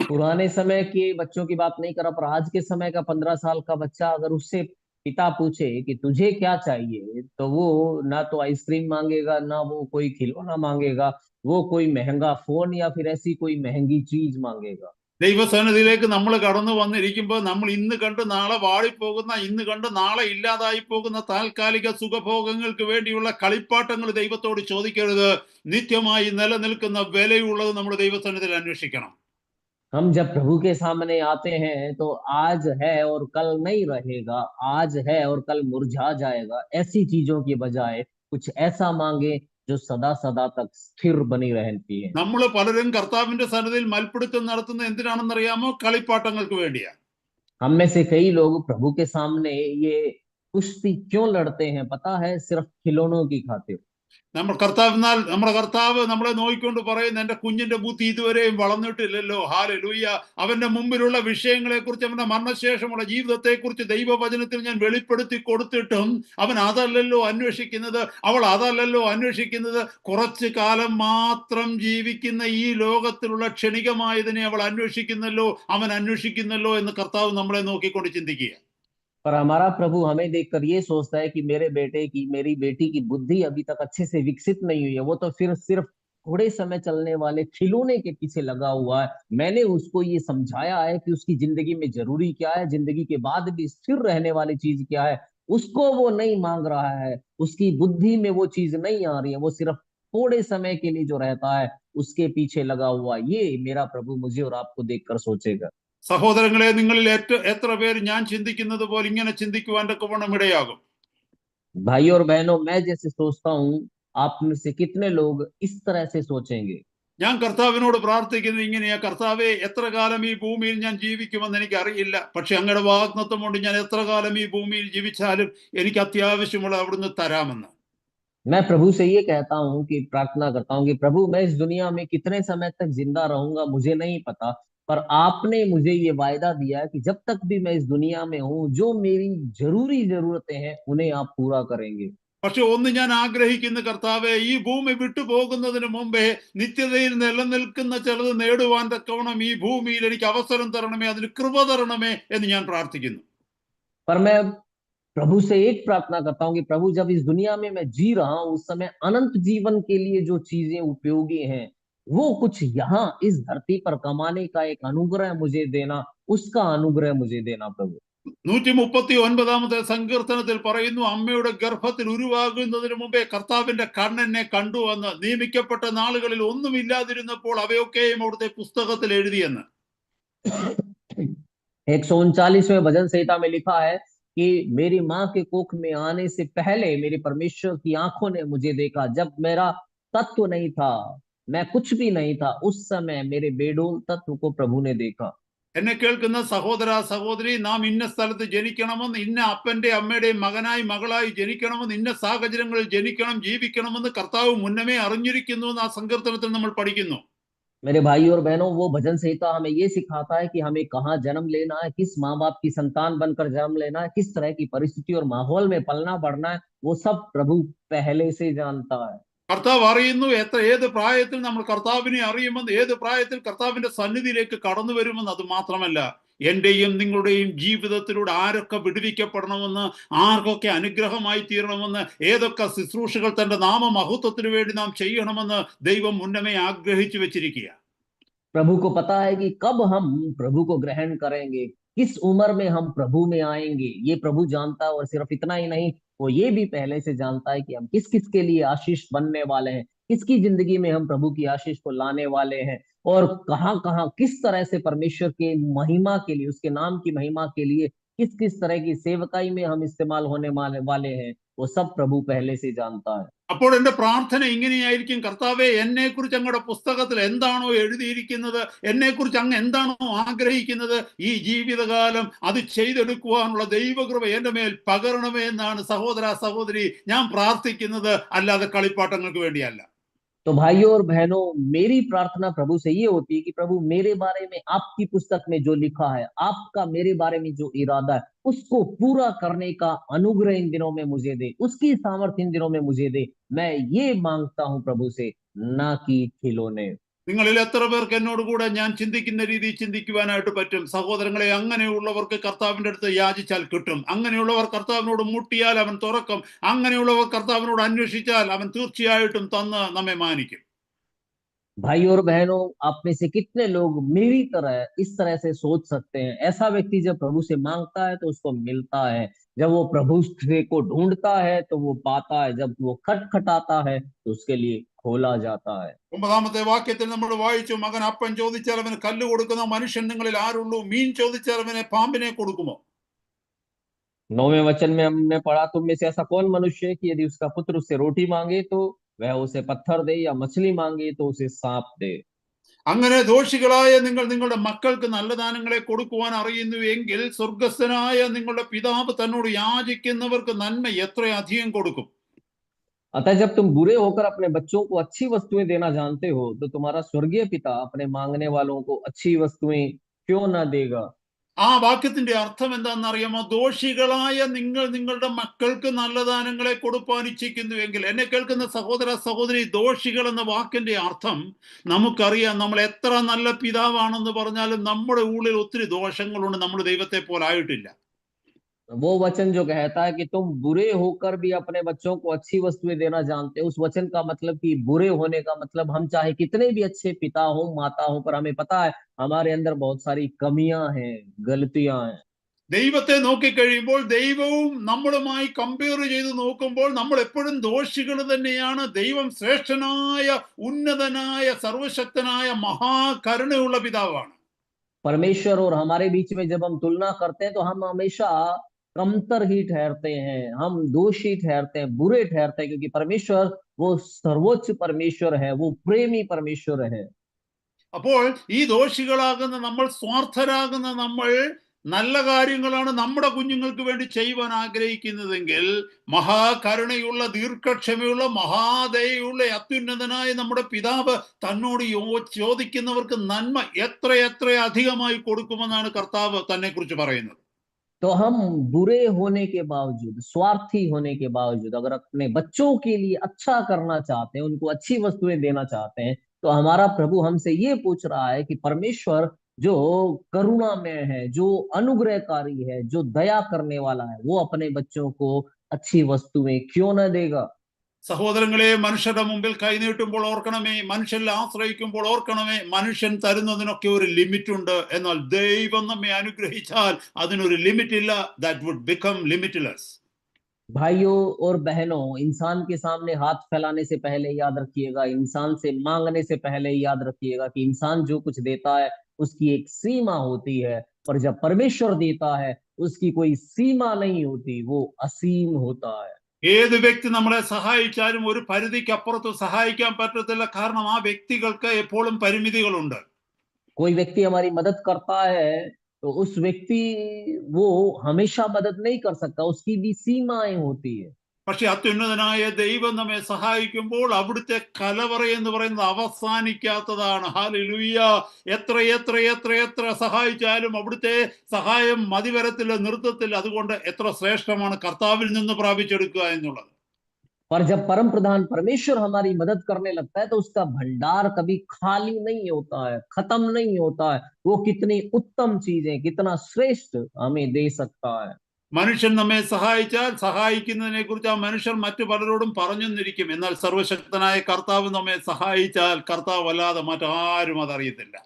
पुराने समय के बच्चों की बात नहीं कर रहा, पर आज के समय का 15 साल का बच्चा अगर उससे पिता पूछे कि तुझे क्या चाहिए, तो वो ना तो आइसक्रीम मांगेगा, ना वो कोई खिलौना मांगेगा, वो कोई महंगा फोन या फिर ऐसी कोई महंगी चीज मांगेगा। ദൈവസന്നിധിയിലേക്ക് നമ്മൾ കടന്നു വന്നിരിക്കുമ്പോൾ, നമ്മൾ ഇന്ന് കണ്ട് നാളെ വാടിപ്പോകുന്ന, ഇന്ന് കണ്ട് നാളെ ഇല്ലാതായി പോകുന്ന താൽക്കാലിക സുഖഭോഗങ്ങൾക്ക് വേണ്ടിയുള്ള കളിപ്പാട്ടങ്ങൾ ദൈവത്തോട് ചോദിക്കരുത്. നിത്യമായി നിലനിൽക്കുന്ന വിലയുള്ളത് നമ്മൾ ദൈവസന്നിധിയിൽ അന്വേഷിക്കണം. हम जब प्रभु के सामने आते हैं तो आज है और कल नहीं रहेगा, आज है और कल मुरझा जाएगा, ऐसी चीजों की बजाय कुछ ऐसा मांगे जो सदा सदा तक स्थिर बनी रहती है। നമ്മൾ പലരും കർത്താവിന്റെ സന്നിധിയിൽ മൽപ്പിടുത്തം നടത്തുന്നത് എന്തിനാണെന്നറിയാമോ? കളിപ്പാട്ടങ്ങൾക്ക് വേണ്ടിയാ. हम में से कई लोग प्रभु के सामने ये कुश्ती क्यों लड़ते हैं पता है? सिर्फ खिलौनों की खातिर। നമ്മുടെ കർത്താവ് നമ്മളെ നോക്കിക്കൊണ്ട് പറയുന്ന, എന്റെ കുഞ്ഞിന്റെ ബുദ്ധി ഇതുവരെയും വളർന്നിട്ടില്ലല്ലോ. ഹല്ലേലൂയ. അവന്റെ മുമ്പിലുള്ള വിഷയങ്ങളെ കുറിച്ച്, അവന്റെ മരണശേഷമുള്ള ജീവിതത്തെ കുറിച്ച് ദൈവവചനത്തിൽ ഞാൻ വെളിപ്പെടുത്തി കൊടുത്തിട്ടും അവൻ അതല്ലല്ലോ അന്വേഷിക്കുന്നത്, അവൾ അതല്ലല്ലോ അന്വേഷിക്കുന്നത്. കുറച്ചു കാലം മാത്രം ജീവിക്കുന്ന ഈ ലോകത്തിലുള്ള ക്ഷണികമായതിനെ അവൾ അന്വേഷിക്കുന്നല്ലോ, അവൻ അന്വേഷിക്കുന്നല്ലോ എന്ന് കർത്താവ് നമ്മളെ നോക്കിക്കൊണ്ട് ചിന്തിക്കുക. पर हमारा प्रभु हमें देखकर ये सोचता है कि मेरे बेटे की, मेरी बेटी की बुद्धि अभी तक अच्छे से विकसित नहीं हुई है, वो तो फिर सिर्फ थोड़े समय चलने वाले खिलौने के पीछे लगा हुआ है। मैंने उसको ये समझाया है कि उसकी जिंदगी में जरूरी क्या है, जिंदगी के बाद भी स्थिर रहने वाली चीज क्या है, उसको वो नहीं मांग रहा है, उसकी बुद्धि में वो चीज नहीं आ रही है, वो सिर्फ थोड़े समय के लिए जो रहता है उसके पीछे लगा हुआ। ये मेरा प्रभु मुझे और आपको देखकर सोचेगा। സഹോദരങ്ങളെ, നിങ്ങളിൽ എത്ര പേര് ഞാൻ ചിന്തിക്കുന്നത് പോലെ ഇങ്ങനെ ചിന്തിക്കുവാൻ തക്കവണ്ണം ഇടയാകും? भाई और बहनों, मैं जैसे सोचता हूँ, आप में से कितने लोग इस तरह से सोचेंगे? ഞാൻ കർത്താവിനോട് പ്രാർത്ഥിക്കുന്നത് ഇങ്ങനെയാ, കർത്താവെ, എത്ര കാലം ഈ ഭൂമിയിൽ ഞാൻ ജീവിക്കുമെന്ന് എനിക്ക് അറിയില്ല, പക്ഷെ അങ്ങയുടെ വാഗ്ദത്തം കൊണ്ട് ഞാൻ എത്ര കാലം ഈ ഭൂമിയിൽ ജീവിച്ചാലും എനിക്ക് അത്യാവശ്യമുള്ള അവിടുന്ന് തരാമെന്ന്. मैं प्रभु से ये कहता हूँ कि प्रार्थना करता हूँ कि प्रभु मैं इस दुनिया में कितने समय तक जिंदा रहूंगा मुझे नहीं पता, पर आपने मुझे ये वायदा दिया है कि जब तक भी मैं इस दुनिया में हूँ जो मेरी जरूरी जरूरतें हैं उन्हें आप पूरा करेंगे। പക്ഷെ ഒന്ന് ഞാൻ ആഗ്രഹിക്കുന്ന കർത്താവെ, ഈ ഭൂമി വിട്ടു പോകുന്നതിന് മുമ്പേ നിത്യതയിൽ നിലനിൽക്കുന്ന ചിലത് നേടുവാൻ തക്കവണ്ണം ഈ ഭൂമിയിൽ എനിക്ക് അവസരം തരണമേ, അതിന് കൃപ തരണമേ എന്ന് ഞാൻ പ്രാർത്ഥിക്കുന്നു. पर मैं प्रभु से एक प्रार्थना करता हूँ कि प्रभु जब इस दुनिया में मैं जी रहा हूँ उस समय अनंत जीवन के लिए जो चीजें उपयोगी हैं वो कुछ यहाँ इस धरती पर कमाने का एक अनुग्रह मुझे देना, उसका अनुग्रह मुझे देना प्रभु। 139 സങ്കീർത്തനത്തിൽ പറയുന്നു, അമ്മയുടെ ഗർഭത്തിൽ ഉരുവാകുന്നതിന് മുമ്പേ കർത്താവിന്റെ കണ്ണെന്നെ കണ്ടുവന്ന് നിയമിക്കപ്പെട്ട നാളുകളിൽ ഒന്നുമില്ലാതിരുന്നപ്പോൾ അവയൊക്കെയും അവിടുത്തെ പുസ്തകത്തിൽ എഴുതിയെന്ന്. 139वें भजन संहिता में लिखा है कि मेरी माँ के कोख में आने से पहले मेरे परमेश्वर की आंखों ने मुझे देखा, जब मेरा तत्व नहीं था, मैं कुछ भी नहीं था, उस समय मेरे बेडोल तत्व को प्रभु ने देखा। എന്നെ കേൾക്കുന്ന സഹോദര സഹോദരി, നാം ഇന്ന സ്ഥലത്ത് ജനിക്കണമെന്ന്, ഇന്ന അപ്പന്റെ അമ്മയുടെയും മകനായി മകളായി ജനിക്കണമെന്ന്, ഇന്ന സാഹചര്യങ്ങളിൽ ജനിക്കണം ജീവിക്കണമെന്ന് കർത്താവ് മുന്നമേ അറിഞ്ഞിരിക്കുന്നു എന്ന് ആ സങ്കീർത്തനത്തിൽ നമ്മൾ പഠിക്കുന്നു. मेरे भाई और बहनों, वो भजन संहिता हमें ये सिखाता है कि हमें कहाँ जन्म लेना है, किस माँ बाप की संतान बनकर जन्म लेना है, किस तरह की परिस्थिति और माहौल में पलना बढ़ना है, वो सब प्रभु पहले से जानता है। കർത്താവ് അറിയുന്നു ഏത് പ്രായത്തിൽ നമ്മൾ കർത്താവിനെ അറിയുമെന്ന്, ഏത് പ്രായത്തിൽ കർത്താവിന്റെ സന്നിധിയിലേക്ക് കടന്നു വരുമെന്ന്. അത് മാത്രമല്ല, എന്റെയും നിങ്ങളുടെയും ജീവിതത്തിലൂടെ ആരൊക്കെ വിടുവിക്കപ്പെടണമെന്ന്, ആർക്കൊക്കെ അനുഗ്രഹമായി തീരണമെന്ന്, ഏതൊക്കെ ശുശ്രൂഷകൾ തന്റെ നാമമഹത്വത്തിന് വേണ്ടി നാം ചെയ്യണമെന്ന് ദൈവം മുന്നമേ ആഗ്രഹിച്ചു വെച്ചിരിക്കുക. प्रभु को पता है कि कब हम प्रभु को ग्रहण करेंगे, किस उम्र में हम प्रभु में आएंगे, ये प्रभु जानता है। और सिर्फ इतना ही नहीं, वो ये भी पहले से जानता है कि हम किस किस के लिए आशीष बनने वाले हैं, किसकी जिंदगी में हम प्रभु की आशीष को लाने वाले हैं, और कहाँ कहाँ किस तरह से परमेश्वर के महिमा के लिए, उसके नाम की महिमा के लिए किस किस तरह की सेवकाई में हम इस्तेमाल होने वाले हैं, वो सब प्रभु पहले से जानता है। അപ്പോൾ എന്റെ പ്രാർത്ഥന ഇങ്ങനെയായിരിക്കും, കർത്താവെ എന്നെക്കുറിച്ച് അങ്ങയുടെ പുസ്തകത്തിൽ എന്താണോ എഴുതിയിരിക്കുന്നത്, എന്നെക്കുറിച്ച് അങ്ങ് എന്താണോ ആഗ്രഹിക്കുന്നത്, ഈ ജീവിതകാലം അത് ചെയ്തെടുക്കുവാനുള്ള ദൈവകൃപ എന്റെ മേൽ പകരണമേ എന്നാണ് സഹോദര സഹോദരി ഞാൻ പ്രാർത്ഥിക്കുന്നത്, അല്ലാതെ കളിപ്പാട്ടങ്ങൾക്ക് വേണ്ടിയല്ല. तो भाइयों और बहनों, मेरी प्रार्थना प्रभु से ये होती है कि प्रभु मेरे बारे में आपकी पुस्तक में जो लिखा है, आपका मेरे बारे में जो इरादा है, उसको पूरा करने का अनुग्रह इन दिनों में मुझे दे, उसकी सामर्थ्य इन दिनों में मुझे दे। मैं ये मांगता हूं प्रभु से, ना कि खिलौने। നിങ്ങളിൽ എത്ര പേർക്ക് എന്നോട് കൂടെ ഞാൻ ചിന്തിക്കുന്ന രീതിയിൽ ചിന്തിക്കുവാനായിട്ട് പറ്റും? സഹോദരങ്ങളെ, അങ്ങനെയുള്ളവർക്ക് കർത്താവിന്റെ അടുത്ത് യാചിച്ചാൽ കിട്ടും. അങ്ങനെയുള്ളവർ കർത്താവിനോട് മുട്ടിയാൽ അവൻ തുറക്കും. അങ്ങനെയുള്ളവർ കർത്താവിനോട് അന്വേഷിച്ചാൽ അവൻ തീർച്ചയായിട്ടും തന്ന് നമ്മെ മാനിക്കും. भाई और बहनों, आप में से कितने लोग मेरी तरह इस तरह से सोच सकते हैं? ऐसा व्यक्ति जब प्रभु से मांगता है तो उसको मिलता है, जब वो प्रभु को ढूंढता है तो वो पाता है, जब वो खटखटाता है तो उसके लिए खोला जाता है। 9ാമത്തെ വാക്യത്തിൽ നമ്മൾ വായിച്ചു, മകൻ അപ്പൻ ചോദിച്ചാൽ അവന് കല്ല് കൊടുക്കുന്ന മനുഷ്യൻ നിങ്ങളിൽ ആരുള്ളൂ? മീൻ ചോദിച്ചാൽ അവനെ പാമ്പിനെ കൊടുക്കുമോ? 9वें वचन में हमने पढ़ा, तुम में से ऐसा कौन मनुष्य है कि यदि उसका पुत्र उससे रोटी मांगे तो वह उसे पत्थर दे, या मछली मांगे तो उसे सांप दे। അങ്ങനെ ദോഷികളായ നിങ്ങൾ നിങ്ങളുടെ മക്കൾക്ക് നല്ല ദാനങ്ങളെ കൊടുക്കുവാൻ അറിയുന്നു എങ്കിൽ സ്വർഗസ്ഥനായ നിങ്ങളുടെ പിതാവ് തന്നോട് യാചിക്കുന്നവർക്ക് നന്മ എത്രയധികം കൊടുക്കും. अतः जब तुम बुरे होकर अपने बच्चों को अच्छी वस्तुएं देना जानते हो, तो तुम्हारा स्वर्गीय पिता अपने मांगने वालों को अच्छी वस्तुएं क्यों ना देगा। ആ വാക്യത്തിന്റെ അർത്ഥം എന്താണെന്നറിയാമോ? ദോഷികളായ നിങ്ങൾ നിങ്ങളുടെ മക്കൾക്ക് നല്ല ദാനങ്ങളെ കൊടുപ്പാൻ ഇച്ഛിക്കുന്നുവെങ്കിൽ, എന്നെ കേൾക്കുന്ന സഹോദര സഹോദരി, ദോഷികൾ എന്ന വാക്കിന്റെ അർത്ഥം നമുക്കറിയാം. നമ്മൾ എത്ര നല്ല പിതാവാണെന്ന് പറഞ്ഞാലും നമ്മുടെ ഉള്ളിൽ ഒത്തിരി ദോഷങ്ങളുണ്ട്. നമ്മൾ ദൈവത്തെ പോലെ ആയിട്ടില്ല. वो वचन जो कहता है कि तुम बुरे होकर भी अपने बच्चों को अच्छी वस्तुएं देना जानते हो, उस वचन का मतलब कि बुरे होने का मतलब हम चाहे कितने भी अच्छे पिता हो माता हो, पर हमें पता है हमारे अंदर बहुत सारी कमियां हैं, गलतियां हैं। ദൈവത്തെ നോക്കിക്കഴിയുമ്പോൾ, ദൈവവും നമ്മളുമായി കമ്പയർ ചെയ്ത് നോക്കുമ്പോൾ നമ്മൾ എപ്പോഴും ദോഷികൾ തന്നെയാണ്. ദൈവം ശ്രേഷ്ഠനായ, ഉന്നതനായ, സർവശക്തനായ, മഹാകരുണയുള്ള പിതാവാണ്. परमेश्वर और हमारे बीच में जब हम तुलना करते हैं तो हम हमेशा कमतर ही ठहरते हैं, हम दोषी ठहरते हैं, बुरे ठहरते हैं, क्योंकि परमेश्वर वो सर्वोच्च परमेश्वर है, वो प्रेमी परमेश्वर है। അപ്പോൾ ഈ ദോഷികളാകുന്ന നമ്മൾ, സ്വാർത്ഥരാകുന്ന നമ്മൾ നല്ല കാര്യങ്ങളാണ് നമ്മുടെ കുഞ്ഞുങ്ങൾക്ക് വേണ്ടി ചെയ്യുവാൻ ആഗ്രഹിക്കുന്നതെങ്കിൽ മഹാകരുണയുള്ള ദീർഘക്ഷമയുള്ള മഹാദയുള്ള അത്യുന്നതനായ നമ്മുടെ പിതാവ് തന്നോട് ചോദിക്കുന്നവർക്ക് നന്മ എത്ര എത്ര അധികമായി കൊടുക്കുമെന്നാണ് കർത്താവ് തന്നെ കുറിച്ച് പറയുന്നത്. तो हम बुरे होने के बावजूद, स्वार्थी होने के बावजूद, अगर अपने बच्चों के लिए अच्छा करना चाहते हैं, उनको अच्छी वस्तुएं देना चाहते हैं, तो हमारा प्रभु हमसे ये पूछ रहा है कि परमेश्वर जो करुणामय है, जो अनुग्रहकारी है, जो दया करने वाला है, वो अपने बच्चों को अच्छी वस्तुएं क्यों न देगा। സഹോദരങ്ങളെ, മനുഷ്യരുടെ മുമ്പിൽ കൈനീട്ടുമ്പോൾ ഓർക്കണമേ, മനുഷ്യരിൽ ആശ്രയിക്കുമ്പോൾ ഓർക്കണമേ, മനുഷ്യൻ തരുന്നതിനൊക്കെ ഒരു ലിമിറ്റ് ഉണ്ട്. എന്നാൽ ദൈവം നമ്മെ അനുഗ്രഹിച്ചാൽ അതിനൊരു ലിമിറ്റ് ഇല്ല. That would become limitless. भाइयों और बहनों, इंसान के सामने हाथ फैलाने से पहले याद रखिएगा, इंसान से मांगने से पहले याद रखिएगा कि इंसान जो कुछ देता है उसकी एक सीमा होती है, पर जब परमेश्वर देता है उसकी कोई सीमा नहीं होती, वो असीम होता है। ഏത് വ്യക്തി നമ്മളെ സഹായിച്ചാലും ഒരു പരിധിക്കപ്പുറത്ത് സഹായിക്കാൻ പറ്റത്തില്ല. കാരണം ആ വ്യക്തികൾക്ക് എപ്പോഴും പരിമിതികളുണ്ട്. कोई व्यक्ति हमारी मदद करता है तो उस व्यक्ति वो हमेशा मदद नहीं कर सकता, उसकी भी सीमाएं होती है। പക്ഷെ അത്യുന്നതനായ ദൈവം നമ്മെ സഹായിക്കുമ്പോൾ അവിടുത്തെ കലവറ എന്ന് പറയുന്നത് അവസാനിക്കാത്തതാണ്. ഹല്ലേലൂയ. എത്ര എത്ര എത്ര എത്ര സഹായിച്ചാലും അവിടുത്തെ സഹായം മതിവരത്തില്ല, നിർത്തത്തില്ല. അതുകൊണ്ട് എത്ര ശ്രേഷ്ഠമാണ് കർത്താവിൽ നിന്ന് പ്രാപിച്ചെടുക്കുക എന്നുള്ളത്. पर जब परम प्रधान परमेश्वर हमारी मदद करने लगता है तो उसका भंडार कभी खाली नहीं होता है, खत्म नहीं होता है। वो कितनी उत्तम चीजें, कितना श्रेष्ठ हमें दे सकता है। മനുഷ്യൻ നമ്മെ സഹായിച്ചാൽ സഹായിക്കുന്നതിനെ കുറിച്ച് ആ മനുഷ്യർ മറ്റു പലരോടും പറഞ്ഞെന്നിരിക്കും. എന്നാൽ സർവശക്തനായ കർത്താവ് നമ്മെ സഹായിച്ചാൽ കർത്താവ് അല്ലാതെ മറ്റാരും അതറിയത്തില്ല.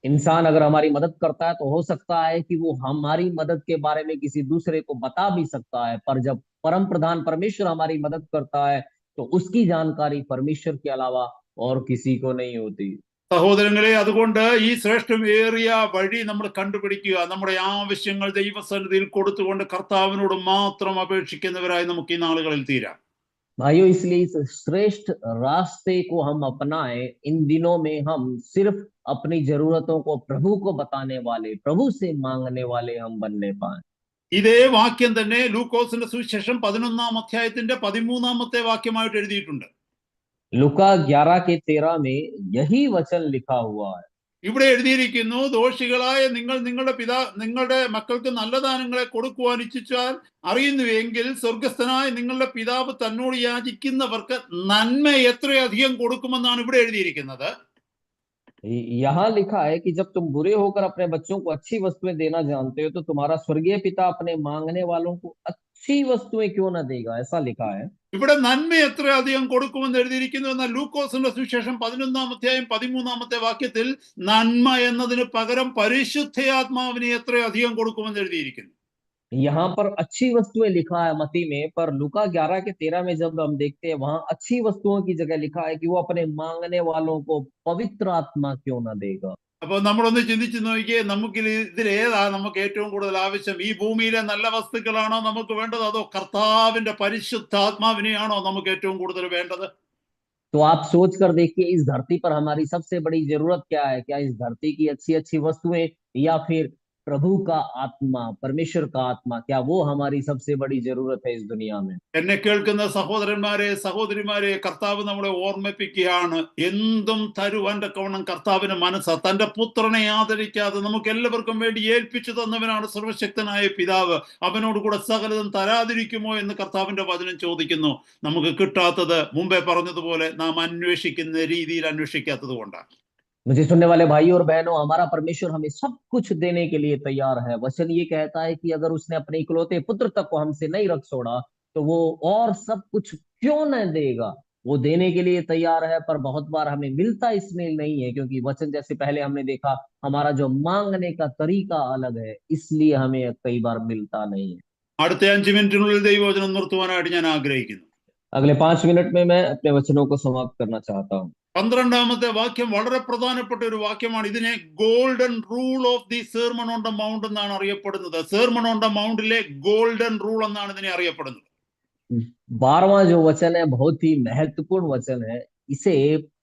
इंसान अगर हमारी मदद करता है तो हो सकता है कि वो हमारी मदद के बारे में किसी दूसरे को बता भी सकता है, पर जब परम प्रधान परमेश्वर हमारी मदद करता है तो उसकी जानकारी परमेश्वर के अलावा और किसी को नहीं होती। സഹോദരങ്ങളെ, അതുകൊണ്ട് ഈ ശ്രേഷ്ഠമേറിയ വഴി നമ്മൾ കണ്ടുപിടിക്കുക. നമ്മുടെ ആവശ്യങ്ങൾ ദൈവസന്നിധിയിൽ കൊടുത്തുകൊണ്ട് കർത്താവിനോട് മാത്രം അപേക്ഷിക്കുന്നവരായി നമുക്ക് ഈ നാളുകളിൽ തീരാം. भाइयों, इसलिए इस श्रेष्ठ रास्ते को हम अपनाएं। इन दिनों में हम सिर्फ अपनी जरूरतों को प्रभु को बताने वाले, प्रभु से मांगने वाले हम बनने पाए। ഇതേ വാക്യം തന്നെ ലൂക്കോസിന്റെ സുവിശേഷം 11-ാം അധ്യായത്തിന്റെ 13-ാമത്തെ വാക്യമായിട്ട് എഴുതിയിട്ടുണ്ട്. लूका 11:13 में यही वचन लिखा हुआ है। ഇവിടെ എഴുതിയിരിക്കുന്നു, ദോഷികളായ നിങ്ങൾ നിങ്ങളുടെ മക്കൾക്ക് നല്ല ദാനങ്ങളെ കൊടുക്കുവാൻ ഇച്ഛിച്ചാൽ അറിയുന്നുവെങ്കിൽ സ്വർഗസ്ഥനായ നിങ്ങളുടെ പിതാവ് തന്നോട് യാചിക്കുന്നവർക്ക് നന്മ എത്രയധികം കൊടുക്കുമെന്നാണ് ഇവിടെ എഴുതിയിരിക്കുന്നത്. यहाँ लिखा है कि जब तुम बुरे होकर अपने बच्चों को अच्छी वस्तुएं देना जानते हो तो तुम्हारा स्वर्गीय पिता अपने मांगने वालों को अच्छी वस्तुएं क्यों न देगा, ऐसा लिखा है। ഇവിടെ നന്മ എത്രയധികം കൊടുക്കുമെന്ന് എഴുതിയിരിക്കുന്നു. എന്നാൽ ലൂക്കോസിന്റെ സുവിശേഷം 11-ാം അധ്യായം 13-ാമത്തെ വാക്യത്തിൽ നന്മ എന്നതിന് പകരം പരിശുദ്ധാത്മാവിനെ എത്രയധികം കൊടുക്കുമെന്ന് എഴുതിയിരിക്കുന്നു. यहाँ पर अच्छी वस्तुएं लिखा है मत्ती में, पर लूका 11:13 में जब हम देखते हैं वहां अच्छी वस्तुओं की जगह लिखा है कि वो अपने मांगने वालों को पवित्र आत्मा क्यों न देगा। അപ്പൊ നമ്മളൊന്ന് ചിന്തിച്ചു നോക്കിയേ, നമുക്ക് ഇതിലേതാ നമുക്ക് ഏറ്റവും കൂടുതൽ ആവശ്യം? ഈ ഭൂമിയിലെ നല്ല വസ്തുക്കളാണോ നമുക്ക് വേണ്ടത്, അതോ കർത്താവിന്റെ പരിശുദ്ധാത്മാവിനെയാണോ നമുക്ക് ഏറ്റവും കൂടുതൽ വേണ്ടത്? तो आप सोच कर देखिए, इस धरती पर हमारी सबसे बड़ी जरूरत क्या है? क्या इस धरती की अच्छी अच्छी वस्तुएं या फिर प्रभु का आत्मा, परमेश्वर का आत्मा, क्या वो हमारी सबसे बड़ी जरूरत है इस दुनिया में? എന്നെ കേൾക്കുന്ന സഹോദരന്മാരെ, സഹോദരിമാരെ, കർത്താവ് നമ്മളെ ഓർമ്മിപ്പിക്കുകയാണ്, എന്തും തരുവാൻ തക്കവണ്ണം കർത്താവിന് മനസ്സാ. തന്റെ പുത്രനെ ആദരിക്കാതെ നമുക്ക് എല്ലാവർക്കും വേണ്ടി ഏൽപ്പിച്ചു തന്നവനാണ് സർവശക്തനായ പിതാവ്. അവനോട് കൂടെ സകലതും തരാതിരിക്കുമോ എന്ന് കർത്താവിന്റെ വചനം ചോദിക്കുന്നു. നമുക്ക് കിട്ടാത്തത് മുമ്പേ പറഞ്ഞതുപോലെ നാം അന്വേഷിക്കുന്ന രീതിയിൽ അന്വേഷിക്കാത്തത് കൊണ്ടാണ്. मुझे सुनने वाले भाई और बहनों, हमारा परमेश्वर हमें सब कुछ देने के लिए तैयार है। वचन ये कहता है कि अगर उसने अपने इकलौते पुत्र तक को हमसे नहीं रख छोड़ा तो वो और सब कुछ क्यों न देगा। वो देने के लिए तैयार है, पर बहुत बार हमें मिलता इसलिए नहीं है क्योंकि वचन जैसे पहले हमने देखा, हमारा जो मांगने का तरीका अलग है, इसलिए हमें कई बार मिलता नहीं है। അടുത്ത 5 മിനിറ്റിനുള്ളിൽ ദൈവവചനം നിർത്തുവാനായിട്ട് ഞാൻ ആഗ്രഹിക്കുന്നു. अगले 5 मिनट में मैं अपने वचनों को समाप्त करना चाहता हूँ। 12-ാമത്തെ വാക്യം വളരെ പ്രധാനപ്പെട്ട ഒരു വാക്യമാണ്. ഇതിനെ golden rule of the sermon on the mount എന്നാണ് അറിയപ്പെടുന്നത്. സെർമൺ ഓൺ ദ മൗണ്ടിലെ ഗോൾഡൻ റൂൾ എന്നാണ് ഇതിനെ അറിയപ്പെടുന്നത്. 12वां जो वचन है बहुत ही महत्वपूर्ण वचन है। इसे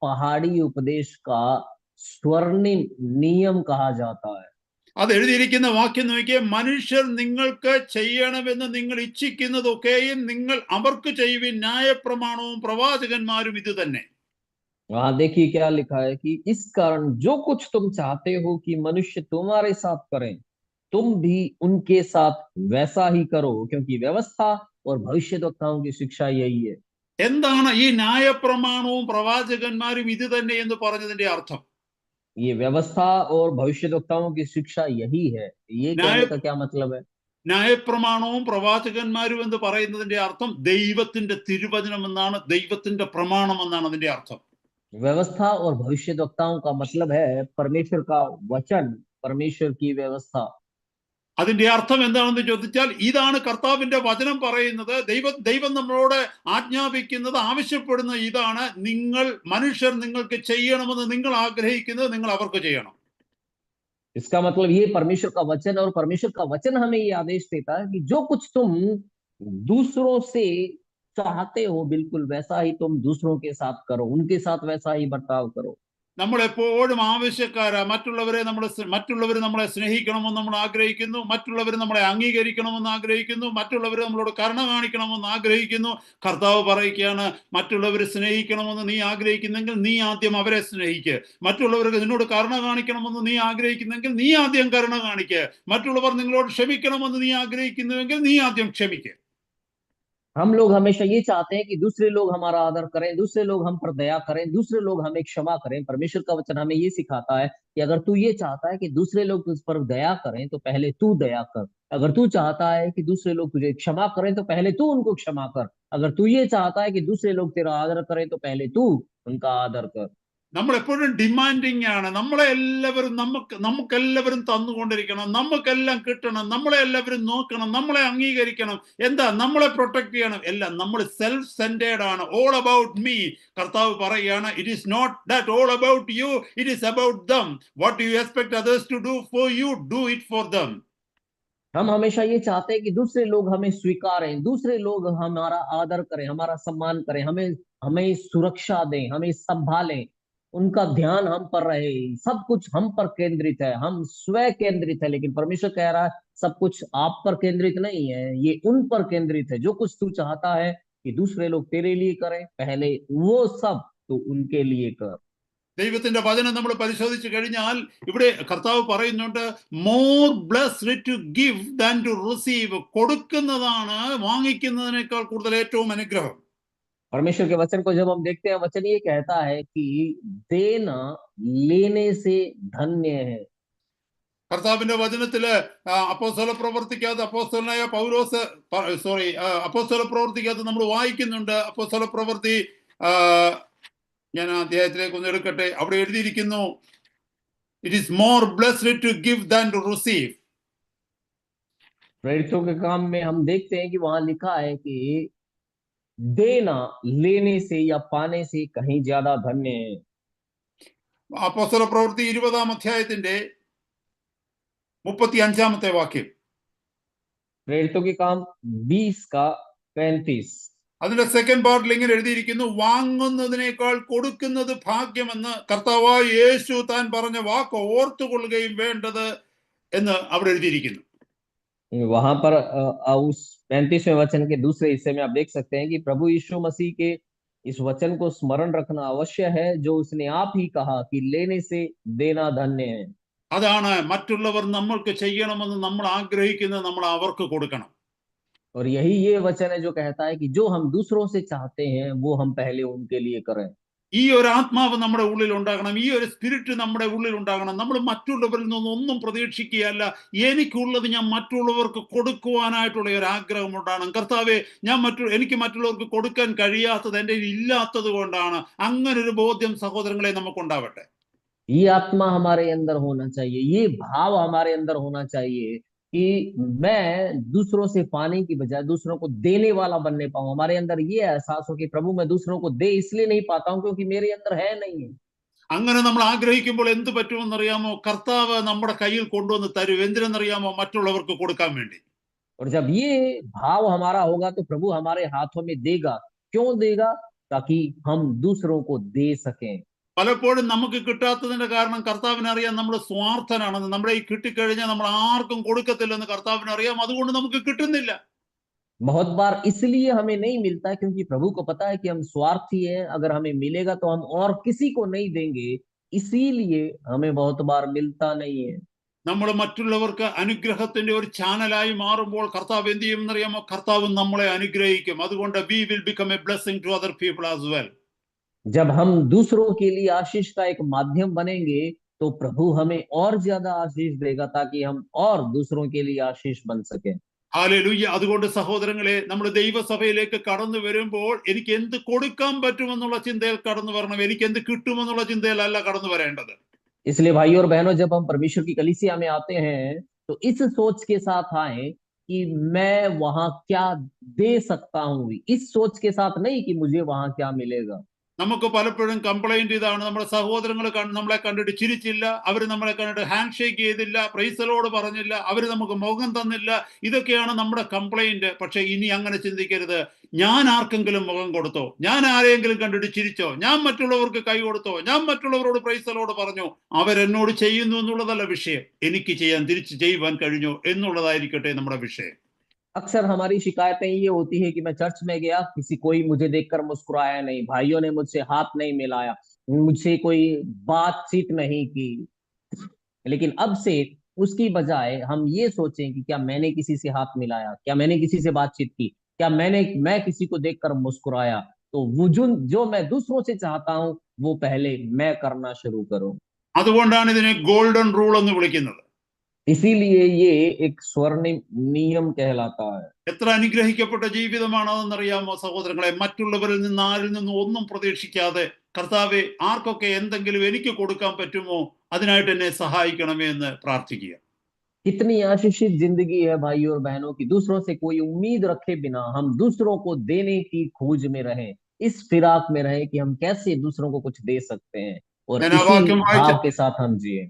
पहाड़ी उपदेश का स्वर्णिम नियम कहा जाता है। അത് എഴുതിയിരിക്കുന്ന വാക്യം നോക്കിയേ, മനുഷ്യർ നിങ്ങൾക്ക് ചെയ്യണമെന്ന് നിങ്ങൾ ഇച്ഛിക്കുന്നതൊക്കെയും നിങ്ങൾ അവർക്ക് ചെയ്യുവിൻ, ന്യായപ്രമാണവും പ്രവാചകന്മാരും ഇത് തന്നെ. वहां देखिए क्या लिखा है कि इस कारण जो कुछ तुम चाहते हो कि मनुष्य तुम्हारे साथ करें, तुम भी उनके साथ वैसा ही करो, क्योंकि व्यवस्था और भविष्यद्वक्ताओं की शिक्षा यही है। എന്താണ് ഈ ന്യായപ്രമാണവും പ്രവാചകന്മാരും ഇത് തന്നെ എന്ന് പറഞ്ഞതിന്റെ അർത്ഥം? ये व्यवस्था और भविष्यद्वक्ताओं की शिक्षा यही है, ये न्याय कहने का क्या मतलब है? ന്യായപ്രമാണവും പ്രവാചകന്മാരും എന്ന് പറയുന്നതിന്റെ അർത്ഥം ദൈവത്തിന്റെ തിരുവചനം എന്നാണ്, ദൈവത്തിന്റെ പ്രമാണം എന്നാണ് അതിന്റെ അർത്ഥം. व्यवस्था और भविष्यद्वक्ताओं का मतलब है परमेश्वर का वचन, परमेश्वर की व्यवस्था। അതിന്റെ അർത്ഥം എന്താണെന്ന് ചോദിച്ചാൽ, ഇതാണ് കർത്താവിന്റെ വചനം പറയുന്നത്, ദൈവം നമ്മളോട് ആജ്ഞാപിക്കുന്നത്, ആവശ്യപ്പെടുന്ന ഇതാണ്, മനുഷ്യർ നിങ്ങൾക്ക് ചെയ്യണമെന്ന് നിങ്ങൾ ആഗ്രഹിക്കുന്നത് നിങ്ങൾ അവർക്ക് ചെയ്യണം. इसका मतलब ये परमेश्वर का वचन, और परमेश्वर का वचन हमें ये आदेश देता है कि जो कुछ तुम दूसरों से चाहते हो, बिल्कुल वैसा ही तुम दूसरों के साथ करो, उनके साथ वैसा ही बर्ताव करो। നമ്മൾ എപ്പോഴും ആവശ്യക്കാരാ. മറ്റുള്ളവർ നമ്മളെ സ്നേഹിക്കണമെന്ന് നമ്മൾ ആഗ്രഹിക്കുന്നു, മറ്റുള്ളവർ നമ്മളെ അംഗീകരിക്കണമെന്ന് ആഗ്രഹിക്കുന്നു, മറ്റുള്ളവർ നമ്മളോട് കരുണ കാണിക്കണമെന്ന് ആഗ്രഹിക്കുന്നു. കർത്താവ് പറയുകയാണ്, മറ്റുള്ളവർ സ്നേഹിക്കണമെന്ന് നീ ആഗ്രഹിക്കുന്നെങ്കിൽ നീ ആദ്യം അവരെ സ്നേഹിക്കുക. മറ്റുള്ളവർക്ക് നിന്നോട് കരുണ കാണിക്കണമെന്ന് നീ ആഗ്രഹിക്കുന്നെങ്കിൽ നീ ആദ്യം കരുണ കാണിക്കുക. മറ്റുള്ളവർ നിങ്ങളോട് ക്ഷമിക്കണമെന്ന് നീ ആഗ്രഹിക്കുന്നുവെങ്കിൽ നീ ആദ്യം ക്ഷമിക്കുക. हम लोग हमेशा ये चाहते हैं कि दूसरे लोग हमारा आदर करें, दूसरे लोग हम पर दया करें, दूसरे लोग हमें क्षमा करें। परमेश्वर का वचन हमें ये सिखाता है कि अगर तू ये चाहता है कि दूसरे लोग तुझ पर दया करें, तो पहले तू दया कर। अगर तू चाहता है कि दूसरे लोग तुझे क्षमा करें, तो पहले तू उनको क्षमा कर। अगर तू ये चाहता है कि दूसरे लोग तेरा आदर करें, तो पहले तू उनका आदर कर। നമ്മൾ എപ്പോഴും ഡിമാൻഡിങ് ആണ്. നമുക്കെല്ലാവരും തന്നുകൊണ്ടിരിക്കണം, നമുക്കെല്ലാം കിട്ടണം, നമ്മളെ എല്ലാവരും നോക്കണം, നമ്മളെ അംഗീകരിക്കണം, എന്താ നമ്മളെ പ്രൊട്ടക്ട് ചെയ്യണം, എല്ലാം നമ്മൾ സെൽഫ് സെന്റേർഡ് ആണ്. All about me. കർത്താവ് പറയുകയാണ്, it is not that all about you, it is about them. What you expect others to do for you, do it for them. हम हमेशा ये चाहते हैं कि दूसरे लोग हमें स्वीकारें, दूसरे लोग हमारा आदर करें, हमारा सम्मान करें, हमें सुरक्षा दें, हमें संभालें, उनका ध्यान हम पर रहे, सब कुछ हम पर केंद्रित है, हम स्व केंद्रित है। लेकिन परमेश्वर कह रहा है सब कुछ आप पर केंद्रित नहीं है, ये उन पर केंद्रित है। जो कुछ तू चाहता है कि दूसरे लोग तेरे लिए करें, पहले वो सब तो उनके लिए कर। ദൈവത്തിന്റെ വചനം നമ്മൾ പരിശോധിച്ചു കഴിഞ്ഞാൽ ഇവിടെ കർത്താവ് പറയുന്നുണ്ട്, more blessed to give than to receive. കൊടുക്കുന്നതാണ് വാങ്ങിക്കുന്നതിനേക്കാൾ കൂടുതൽ ഏറ്റവും അനുഗ്രഹം. परमेश्वर के वचन को जब हम देखते हैं, वचन ये कहता है कि देना लेने से धन्य है। കർത്താവിന്റെ വചനത്തില് അപ്പോസ്തല പ്രവർത്തിക്കകത്ത് അപ്പോസ്തല പ്രവർത്തിക്കകത്ത് നമ്മൾ വായിക്കുന്നുണ്ട്. അപ്പോസ്തല പ്രവൃത്തി ഞാൻ അധ്യായത്തിലേക്ക് ഒന്ന് എടുക്കട്ടെ. അവിടെ എഴുതിയിരിക്കുന്നു, it is more blessed to give than to receive. प्रेरितों के काम में हम देखते हैं कि वहां लिखा है कि देना लेने से या पाने से कहीं ज्यादा धन्य है। അപ്പോസ്തല പ്രവൃത്തി 20-ാം അധ്യായത്തിന്റെ 35-ാമത്തെ വാക്യം. प्रेरितों के काम 20:35। അതിന്റെ സെക്കൻഡ് പാർട്ടിൽ ഇങ്ങനെ എഴുതിയിരിക്കുന്നു, വാങ്ങുന്നതിനേക്കാൾ കൊടുക്കുന്നത് ഭാഗ്യമെന്ന് കർത്താവായ യേശു താൻ പറഞ്ഞ വാക്ക് ഓർത്തുകൊള്ളുകയും വേണ്ടത് എന്ന് അവിടെ എഴുതിയിരിക്കുന്നു. वहां पर उस 35वें वचन के दूसरे हिस्से में आप देख सकते हैं कि प्रभु यीशु मसीह के इस वचन को स्मरण रखना अवश्य है, जो उसने आप ही कहा कि लेने से देना धन्य है। അതാണ് മറ്റുള്ളവർ നമ്മൾക്ക് ചെയ്യണമെന്ന് നമ്മൾ ആഗ്രഹിക്കുന്നത് നമ്മൾ അവർക്ക് കൊടുക്കണം. और यही ये वचन है जो कहता है कि जो हम दूसरों से चाहते हैं वो हम पहले उनके लिए करें। ഈ ഒരു ആത്മാവ് നമ്മുടെ ഉള്ളിൽ ഉണ്ടാകണം, ഈ ഒരു സ്പിരിറ്റ് നമ്മുടെ ഉള്ളിൽ ഉണ്ടാകണം. നമ്മൾ മറ്റുള്ളവരിൽ നിന്നൊന്നും പ്രതീക്ഷിക്കുകയല്ല, എനിക്കുള്ളത് ഞാൻ മറ്റുള്ളവർക്ക് കൊടുക്കുവാനായിട്ടുള്ള ഒരു ആഗ്രഹം ഉണ്ടാകണം. കർത്താവേ, എനിക്ക് മറ്റുള്ളവർക്ക് കൊടുക്കാൻ കഴിയാത്തത് എൻ്റെ ഇല്ലാത്തത് കൊണ്ടാണ്. അങ്ങനെ ഒരു ബോധ്യം സഹോദരങ്ങളെ നമുക്കുണ്ടാവട്ടെ. ये आत्मा हमारे अंदर होना चाहिए, ये भाव हमारे अंदर होना चाहिए कि मैं दूसरों से पाने की बजाय दूसरों को देने वाला बनने पाऊं। हमारे अंदर ये एहसास हो कि प्रभु मैं दूसरों को दे इसलिए नहीं पाता हूं क्योंकि मेरे अंदर है नहीं है। അങ്ങനെ നമ്മൾ ആഗ്രഹിക്കുമ്പോൾ എന്ത് പറ്റുമെന്നറിയാമോ? കർത്താവ് നമ്മുടെ കയ്യിൽ കൊണ്ടുവന്ന് തരും. എന്തിനെന്നറിയാമോ? മറ്റുള്ളവർക്ക് കൊടുക്കാൻ വേണ്ടി. और जब ये भाव हमारा होगा तो प्रभु हमारे हाथों में देगा। क्यों देगा? ताकि हम दूसरों को दे सकें। പലപ്പോഴും നമുക്ക് കിട്ടാത്തതിന്റെ കാരണം കർത്താവിനറിയാം നമ്മൾ സ്വാർത്ഥനാണെന്ന്. നമ്മുടെ ഈ കിട്ടിക്കഴിഞ്ഞാൽ നമ്മൾ ആർക്കും കൊടുക്കത്തില്ലെന്ന് കർത്താവിനറിയാം. അതുകൊണ്ട് നമുക്ക് കിട്ടുന്നില്ല. बहुत बार इसलिए हमें नहीं मिलता क्योंकि प्रभु को पता है कि हम स्वार्थी हैं, अगर हमें मिलेगा तो हम और किसी को नहीं देंगे, इसीलिए हमें बहुत बार मिलता नहीं है। നമ്മൾ മറ്റുള്ളവർക്ക് അനുഗ്രഹത്തിന്റെ ഒരു ചാനലായി മാറുമ്പോൾ കർത്താവ് എന്ത് ചെയ്യുമെന്നറിയാമോ? കർത്താവ് നമ്മളെ അനുഗ്രഹിക്കും. അതുകൊണ്ട് we will become a blessing to other people as well. जब हम दूसरों के लिए आशीष का एक माध्यम बनेंगे तो प्रभु हमें और ज्यादा आशीष देगा ताकि हम और दूसरों के लिए आशीष बन सके। ഹല്ലേലൂയ. അതുകൊണ്ട് സഹോദരങ്ങളെ, നമ്മൾ ദൈവസഭയിലേക്ക് കടന്നു വരുമ്പോൾ എനിക്ക് എന്ത് കൊടുക്കാൻ പറ്റുമെന്നുള്ള ചിന്തയിൽ കടന്നു വരണം. എനിക്ക് എന്ത് കിട്ടുമെന്നുള്ള ചിന്തയിലല്ല കടന്നു വരേണ്ടത്. इसलिए भाई और बहनों, जब हम परमेश्वर की कलीसिया में आते हैं तो इस सोच के साथ आए कि मैं वहां क्या दे सकता हूं, इस सोच के साथ नहीं कि मुझे वहां क्या मिलेगा। നമുക്ക് പലപ്പോഴും കംപ്ലൈന്റ് ഇതാണ്, നമ്മുടെ സഹോദരങ്ങൾ നമ്മളെ കണ്ടിട്ട് ചിരിച്ചില്ല, അവർ നമ്മളെ കണ്ടിട്ട് ഹാൻഡ് ഷേക്ക് ചെയ്തില്ല, പ്രൈസലോട് പറഞ്ഞില്ല, അവർ നമുക്ക് മുഖം തന്നില്ല. ഇതൊക്കെയാണ് നമ്മുടെ കംപ്ലൈന്റ്. പക്ഷെ ഇനി അങ്ങനെ ചിന്തിക്കരുത്. ഞാൻ ആർക്കെങ്കിലും മുഖം കൊടുത്തോ, ഞാൻ ആരെങ്കിലും കണ്ടിട്ട് ചിരിച്ചോ, ഞാൻ മറ്റുള്ളവർക്ക് കൈ കൊടുത്തോ, ഞാൻ മറ്റുള്ളവരോട് പ്രൈസലോട് പറഞ്ഞു, അവരെന്നോട് ചെയ്യുന്നു എന്നുള്ളതല്ല വിഷയം. എനിക്ക് തിരിച്ചു ചെയ്യുവാൻ കഴിഞ്ഞു എന്നുള്ളതായിരിക്കട്ടെ നമ്മുടെ വിഷയം. अक्सर हमारी शिकायतें ये होती है कि मैं चर्च में गया, कोई मुझे देखकर मुस्कुराया नहीं, भाइयों ने मुझसे हाथ नहीं मिलाया, मुझसे कोई बातचीत नहीं की। लेकिन अब से उसकी बजाय हम ये सोचें कि क्या मैंने किसी से हाथ मिलाया, क्या मैंने किसी से बातचीत की, क्या मैं किसी को देखकर मुस्कुराया, तो वो जो मैं दूसरों से चाहता हूं वो पहले मैं करना शुरू करूं। അതുകൊണ്ടാണ് ഇതിനെ ഗോൾഡൻ റൂൾ എന്ന് വിളിക്കുന്നത്. इसीलिए ये एक स्वर्णिम नियम कहलाता है। എത്ര അനുഗ്രഹിക്കപ്പെട്ട ജീവിതമാണ് അതെന്നറിയാമോ സഹോദരങ്ങളെ? മറ്റുള്ളവരിൽ നിന്ന് ആരിൽ നിന്നും ഒന്നും പ്രതീക്ഷിക്കാതെ, കർത്താവെ ആർക്കൊക്കെ എന്തെങ്കിലും എനിക്ക് കൊടുക്കാൻ പറ്റുമോ അതിനായിട്ട് എന്നെ സഹായിക്കണമേ എന്ന് പ്രാർത്ഥിക്കുക. कितनी आशीषित जिंदगी है भाई और बहनों की, दूसरों से कोई उम्मीद रखे बिना हम दूसरों को देने की खोज में रहें, इस फिराक में रहें कि हम कैसे दूसरों को कुछ दे सकते हैं, और ഞാൻ ആ इसी വാക്യം भाव के साथ हम जिए।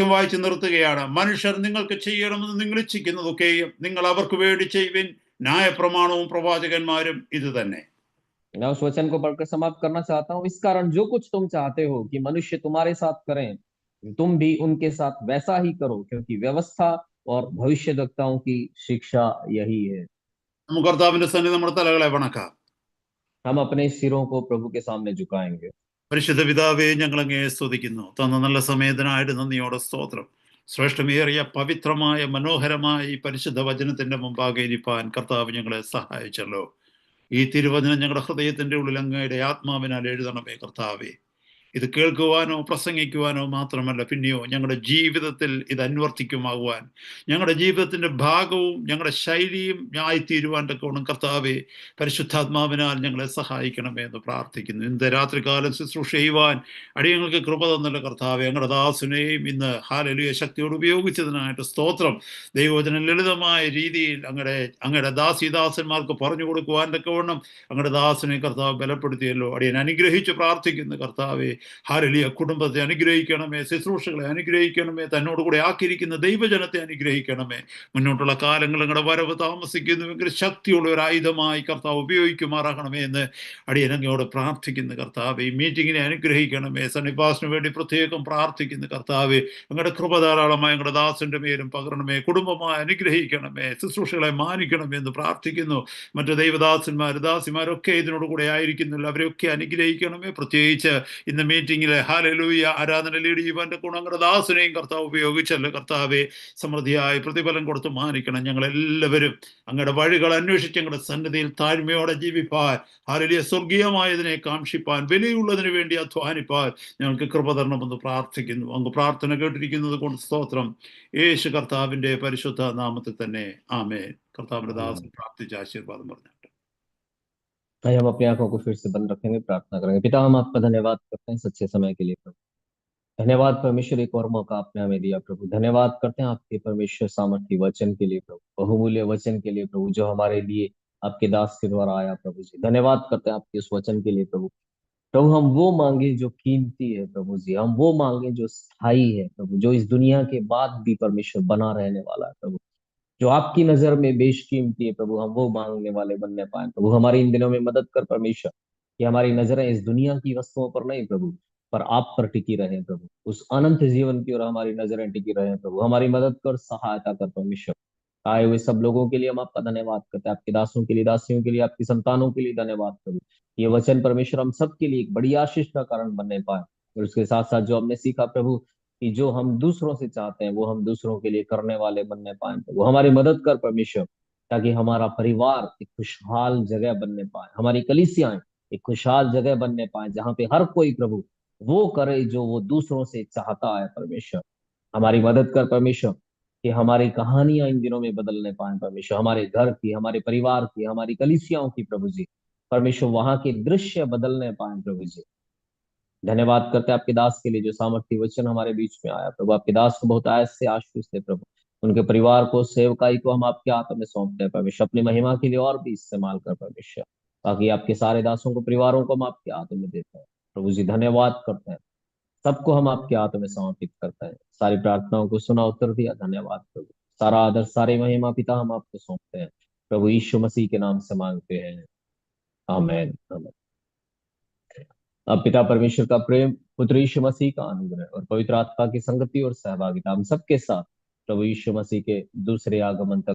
വായിച്ച് നിർത്തുകയാണ്. മനുഷ്യർ നിങ്ങൾക്ക് ചെയ്യണമെന്ന് നിങ്ങൾ ഇച്ഛിക്കുന്നതൊക്കെയും നിങ്ങൾ അവർക്ക് വേണ്ടി ചെയ്യുവിൻ, ന്യായപ്രമാണവും പ്രവാചകന്മാരും ഇത് തന്നെ. मैं उस वचन को पढ़कर समाप्त करना चाहता हूँ। इस कारण जो कुछ तुम चाहते हो कि मनुष्य तुम्हारे साथ करें, तुम भी उनके साथ वैसा ही करो, क्योंकि व्यवस्था और भविष्यद्वक्ताओं की शिक्षा यही है। നമുക്ക് കർത്താവിന്റെ സന്നിധി നമ്മുടെ തലകളെ വണക്കാം. हम अपने सिरों को प्रभु के सामने झुकाएंगे। പരിശുദ്ധ പിതാവേ, ഞങ്ങൾ അങ്ങയെ സ്തുതിക്കുന്നു. തന്ന നല്ല സമയത്തിനായിട്ട് നന്ദിയോടെ സ്തോത്രം. ശ്രേഷ്ഠമേറിയ പവിത്രമായ മനോഹരമായ ഈ പരിശുദ്ധ വചനത്തിന്റെ മുമ്പാകെ ഇരിപ്പാൻ കർത്താവ് ഞങ്ങളെ സഹായിച്ചല്ലോ. ഈ തിരുവചനം ഞങ്ങളുടെ ഹൃദയത്തിന്റെ ഉള്ളിൽ അങ്ങയുടെ ആത്മാവിനാൽ എഴുതണമേ കർത്താവേ. ഇത് കേൾക്കുവാനോ പ്രസംഗിക്കുവാനോ മാത്രമല്ല, പിന്നെയോ ഞങ്ങളുടെ ജീവിതത്തിൽ ഇത് അന്വർത്തിക്കുമാകുവാൻ, ഞങ്ങളുടെ ജീവിതത്തിന്റെ ഭാഗവും ഞങ്ങളുടെ ശൈലിയും ആയിത്തീരുവാൻ തക്കവണ്ണം കർത്താവെ പരിശുദ്ധാത്മാവിനാൽ ഞങ്ങളെ സഹായിക്കണമേ എന്ന് പ്രാർത്ഥിക്കുന്നു. ഇന്ന് രാത്രികാലം ശുശ്രൂഷ ചെയ്യുവാൻ അടിയങ്ങൾക്ക് കൃപ തന്നല്ലോ കർത്താവെ. ഞങ്ങളുടെ ദാസനെയും ഇന്ന് ഹല്ലേലൂയ ശക്തിയോട് ഉപയോഗിച്ചതിനായിട്ട് സ്തോത്രം. ദൈവവചനം ലളിതമായ രീതിയിൽ അങ്ങയുടെ ദാസിദാസന്മാർക്ക് പറഞ്ഞു കൊടുക്കുവാൻ തക്കവണ്ണം അങ്ങയുടെ ദാസനെ കർത്താവ് ബലപ്പെടുത്തിയല്ലോ. അടിയൻ അനുഗ്രഹിച്ച് പ്രാർത്ഥിക്കുന്നു കർത്താവെ. ഹല്ലേലൂയ. കുടുംബത്തെ അനുഗ്രഹിക്കണമേ, ശുശ്രൂഷകളെ അനുഗ്രഹിക്കണമേ, തന്നോട് കൂടെ ആക്കിയിരിക്കുന്ന ദൈവജനത്തെ അനുഗ്രഹിക്കണമേ. മുന്നോട്ടുള്ള കാലങ്ങൾ നിങ്ങളുടെ വരവ് താമസിക്കുന്നുവെങ്കിൽ ശക്തിയുള്ള ഒരു ആയുധമായി കർത്താവ് ഉപയോഗിക്കുമാറാകണമേ എന്ന് അടിയനങ്ങയോട് പ്രാർത്ഥിക്കുന്നു കർത്താവെ. ഈ മീറ്റിങ്ങിനെ അനുഗ്രഹിക്കണമേ. സണ്ണിപ്പാസിന് വേണ്ടി പ്രത്യേകം പ്രാർത്ഥിക്കുന്നു കർത്താവെ. നിങ്ങളുടെ കൃപ ധാരാളമായി ഞങ്ങളുടെ ദാസന്റെ മേലും പകരണമേ. കുടുംബമായി അനുഗ്രഹിക്കണമേ, ശുശ്രൂഷകളെ മാനിക്കണമേ എന്ന് പ്രാർത്ഥിക്കുന്നു. മറ്റു ദാസിമാരൊക്കെ ഇതിനോട് കൂടെ ആയിരിക്കുന്നില്ല, അവരെയൊക്കെ അനുഗ്രഹിക്കണമേ. പ്രത്യേകിച്ച് ഇന്ന് മീറ്റിംഗിലെ ഹല്ലേലൂയ ആരാധന ലീഡ് ചെയ്യുവാൻ്റെ ഞങ്ങളുടെ ദാസനെയും കർത്താവ് ഉപയോഗിച്ചല്ലോ കർത്താവെ. സമൃദ്ധിയായി പ്രതിഫലം കൊടുത്ത് മാനിക്കണം. ഞങ്ങളെല്ലാവരും അങ്ങയുടെ വഴികൾ അന്വേഷിച്ച് ഞങ്ങളുടെ സന്നിധിയിൽ താഴ്മയോടെ ജീവിപ്പാൻ, ഹല്ലേലൂയ സ്വർഗീയമായതിനെ കാക്ഷിപ്പാൻ, വിലയുള്ളതിന് വേണ്ടി അധ്വാനിപ്പാൻ ഞങ്ങൾക്ക് കൃപ തരണമെന്ന് പ്രാർത്ഥിക്കുന്നു. അങ്ങ് പ്രാർത്ഥന കേട്ടിരിക്കുന്നത് കൊണ്ട് സ്തോത്രം. യേശു കർത്താവിന്റെ പരിശുദ്ധ നാമത്തിൽ തന്നെ ആമേൻ. കർത്താവിന്റെ ദാസൻ പ്രാർത്ഥിച്ച് ആശീർവാദം പറഞ്ഞു. आइए हम अपनी आंखों को फिर से बंद रखेंगे, प्रार्थना करेंगे। पिता, हम आपका धन्यवाद करते हैं सच्चे समय के लिए प्रभु। धन्यवाद परमेश्वर, एक और मौका आपने हमें दिया प्रभु। धन्यवाद करते हैं आपके परमेश्वर सामर्थ्य वचन के लिए प्रभु, बहुमूल्य वचन के लिए प्रभु, जो हमारे लिए आपके दास के द्वारा आया प्रभु जी। धन्यवाद करते हैं आपके उस वचन के लिए प्रभु। प्रभु हम वो मांगे जो कीमती है प्रभु जी, हम वो मांगे जो स्थायी है प्रभु, जो इस दुनिया के बाद भी परमेश्वर बना रहने वाला है प्रभु, जो आपकी नजर में बेशकीमती है प्रभु। हम वो मांगने वाले बनने पाए प्रभु। हमारी इन दिनों में मदद कर परमेश्वर कि हमारी नजरें इस दुनिया की वस्तुओं पर नहीं प्रभु, पर आप पर टिकी रहे प्रभु, उस अनंत जीवन की ओर हमारी नजरें टिकी रहे प्रभु। हमारी मदद कर, सहायता कर परमेश्वर। आए हुए सब लोगों के लिए हम आपका धन्यवाद करते हैं, आपके दासों के लिए, दासियों के लिए, आपकी संतानों के लिए धन्यवाद प्रभु। ये वचन परमेश्वर हम सबके लिए एक बड़ी आशीष का कारण बनने पाए, और उसके साथ साथ जो हमने सीखा प्रभु कि जो हम दूसरों से चाहते हैं वो हम दूसरों के लिए करने वाले बनने पाए प्रभु। हमारी मदद कर परमेश्वर, ताकि हमारा परिवार एक खुशहाल जगह बनने पाए, हमारी कलीसियाएं एक खुशहाल जगह बनने पाए, जहाँ पे हर कोई प्रभु वो करे जो वो दूसरों से चाहता है परमेश्वर। हमारी मदद कर परमेश्वर कि हमारी कहानियां इन दिनों में बदलने पाए परमेश्वर, हमारे घर की, हमारे परिवार की, हमारी कलीसियाओं की प्रभु जी। परमेश्वर वहां के दृश्य बदलने पाए प्रभु जी। धन्यवाद करते हैं आपके दास के लिए जो सामर्थ्य वचन हमारे बीच में आया प्रभु। आपके दास को बहुत आयत से आशीष दे प्रभु, उनके परिवार को, सेवकाई को हम आपके हाथों में सौंपते हैं परमेश्वर। अपनी महिमा के लिए और भी इस्तेमाल कर परमेश्वर, बाकी आपके सारे दासों को, परिवारों को हम आपके हाथों में देते हैं प्रभु जी। धन्यवाद करते हैं, सबको हम आपके हाथों में समर्पित करते हैं। सारी प्रार्थनाओं को सुना, उत्तर दिया, धन्यवाद प्रभु। सारा आदर, सारी महिमा पिता हम आपको सौंपते हैं प्रभु यीशु मसीह के नाम से मांगते हैं, आमेन आमेन। अब पिता परमेश्वर का प्रेम, पुत्र यीशु मसीह का अनुग्रह और पवित्र आत्मा की संगति और सहभागिता हम सबके साथ प्रभु यीशु मसीह के दूसरे आगमन तक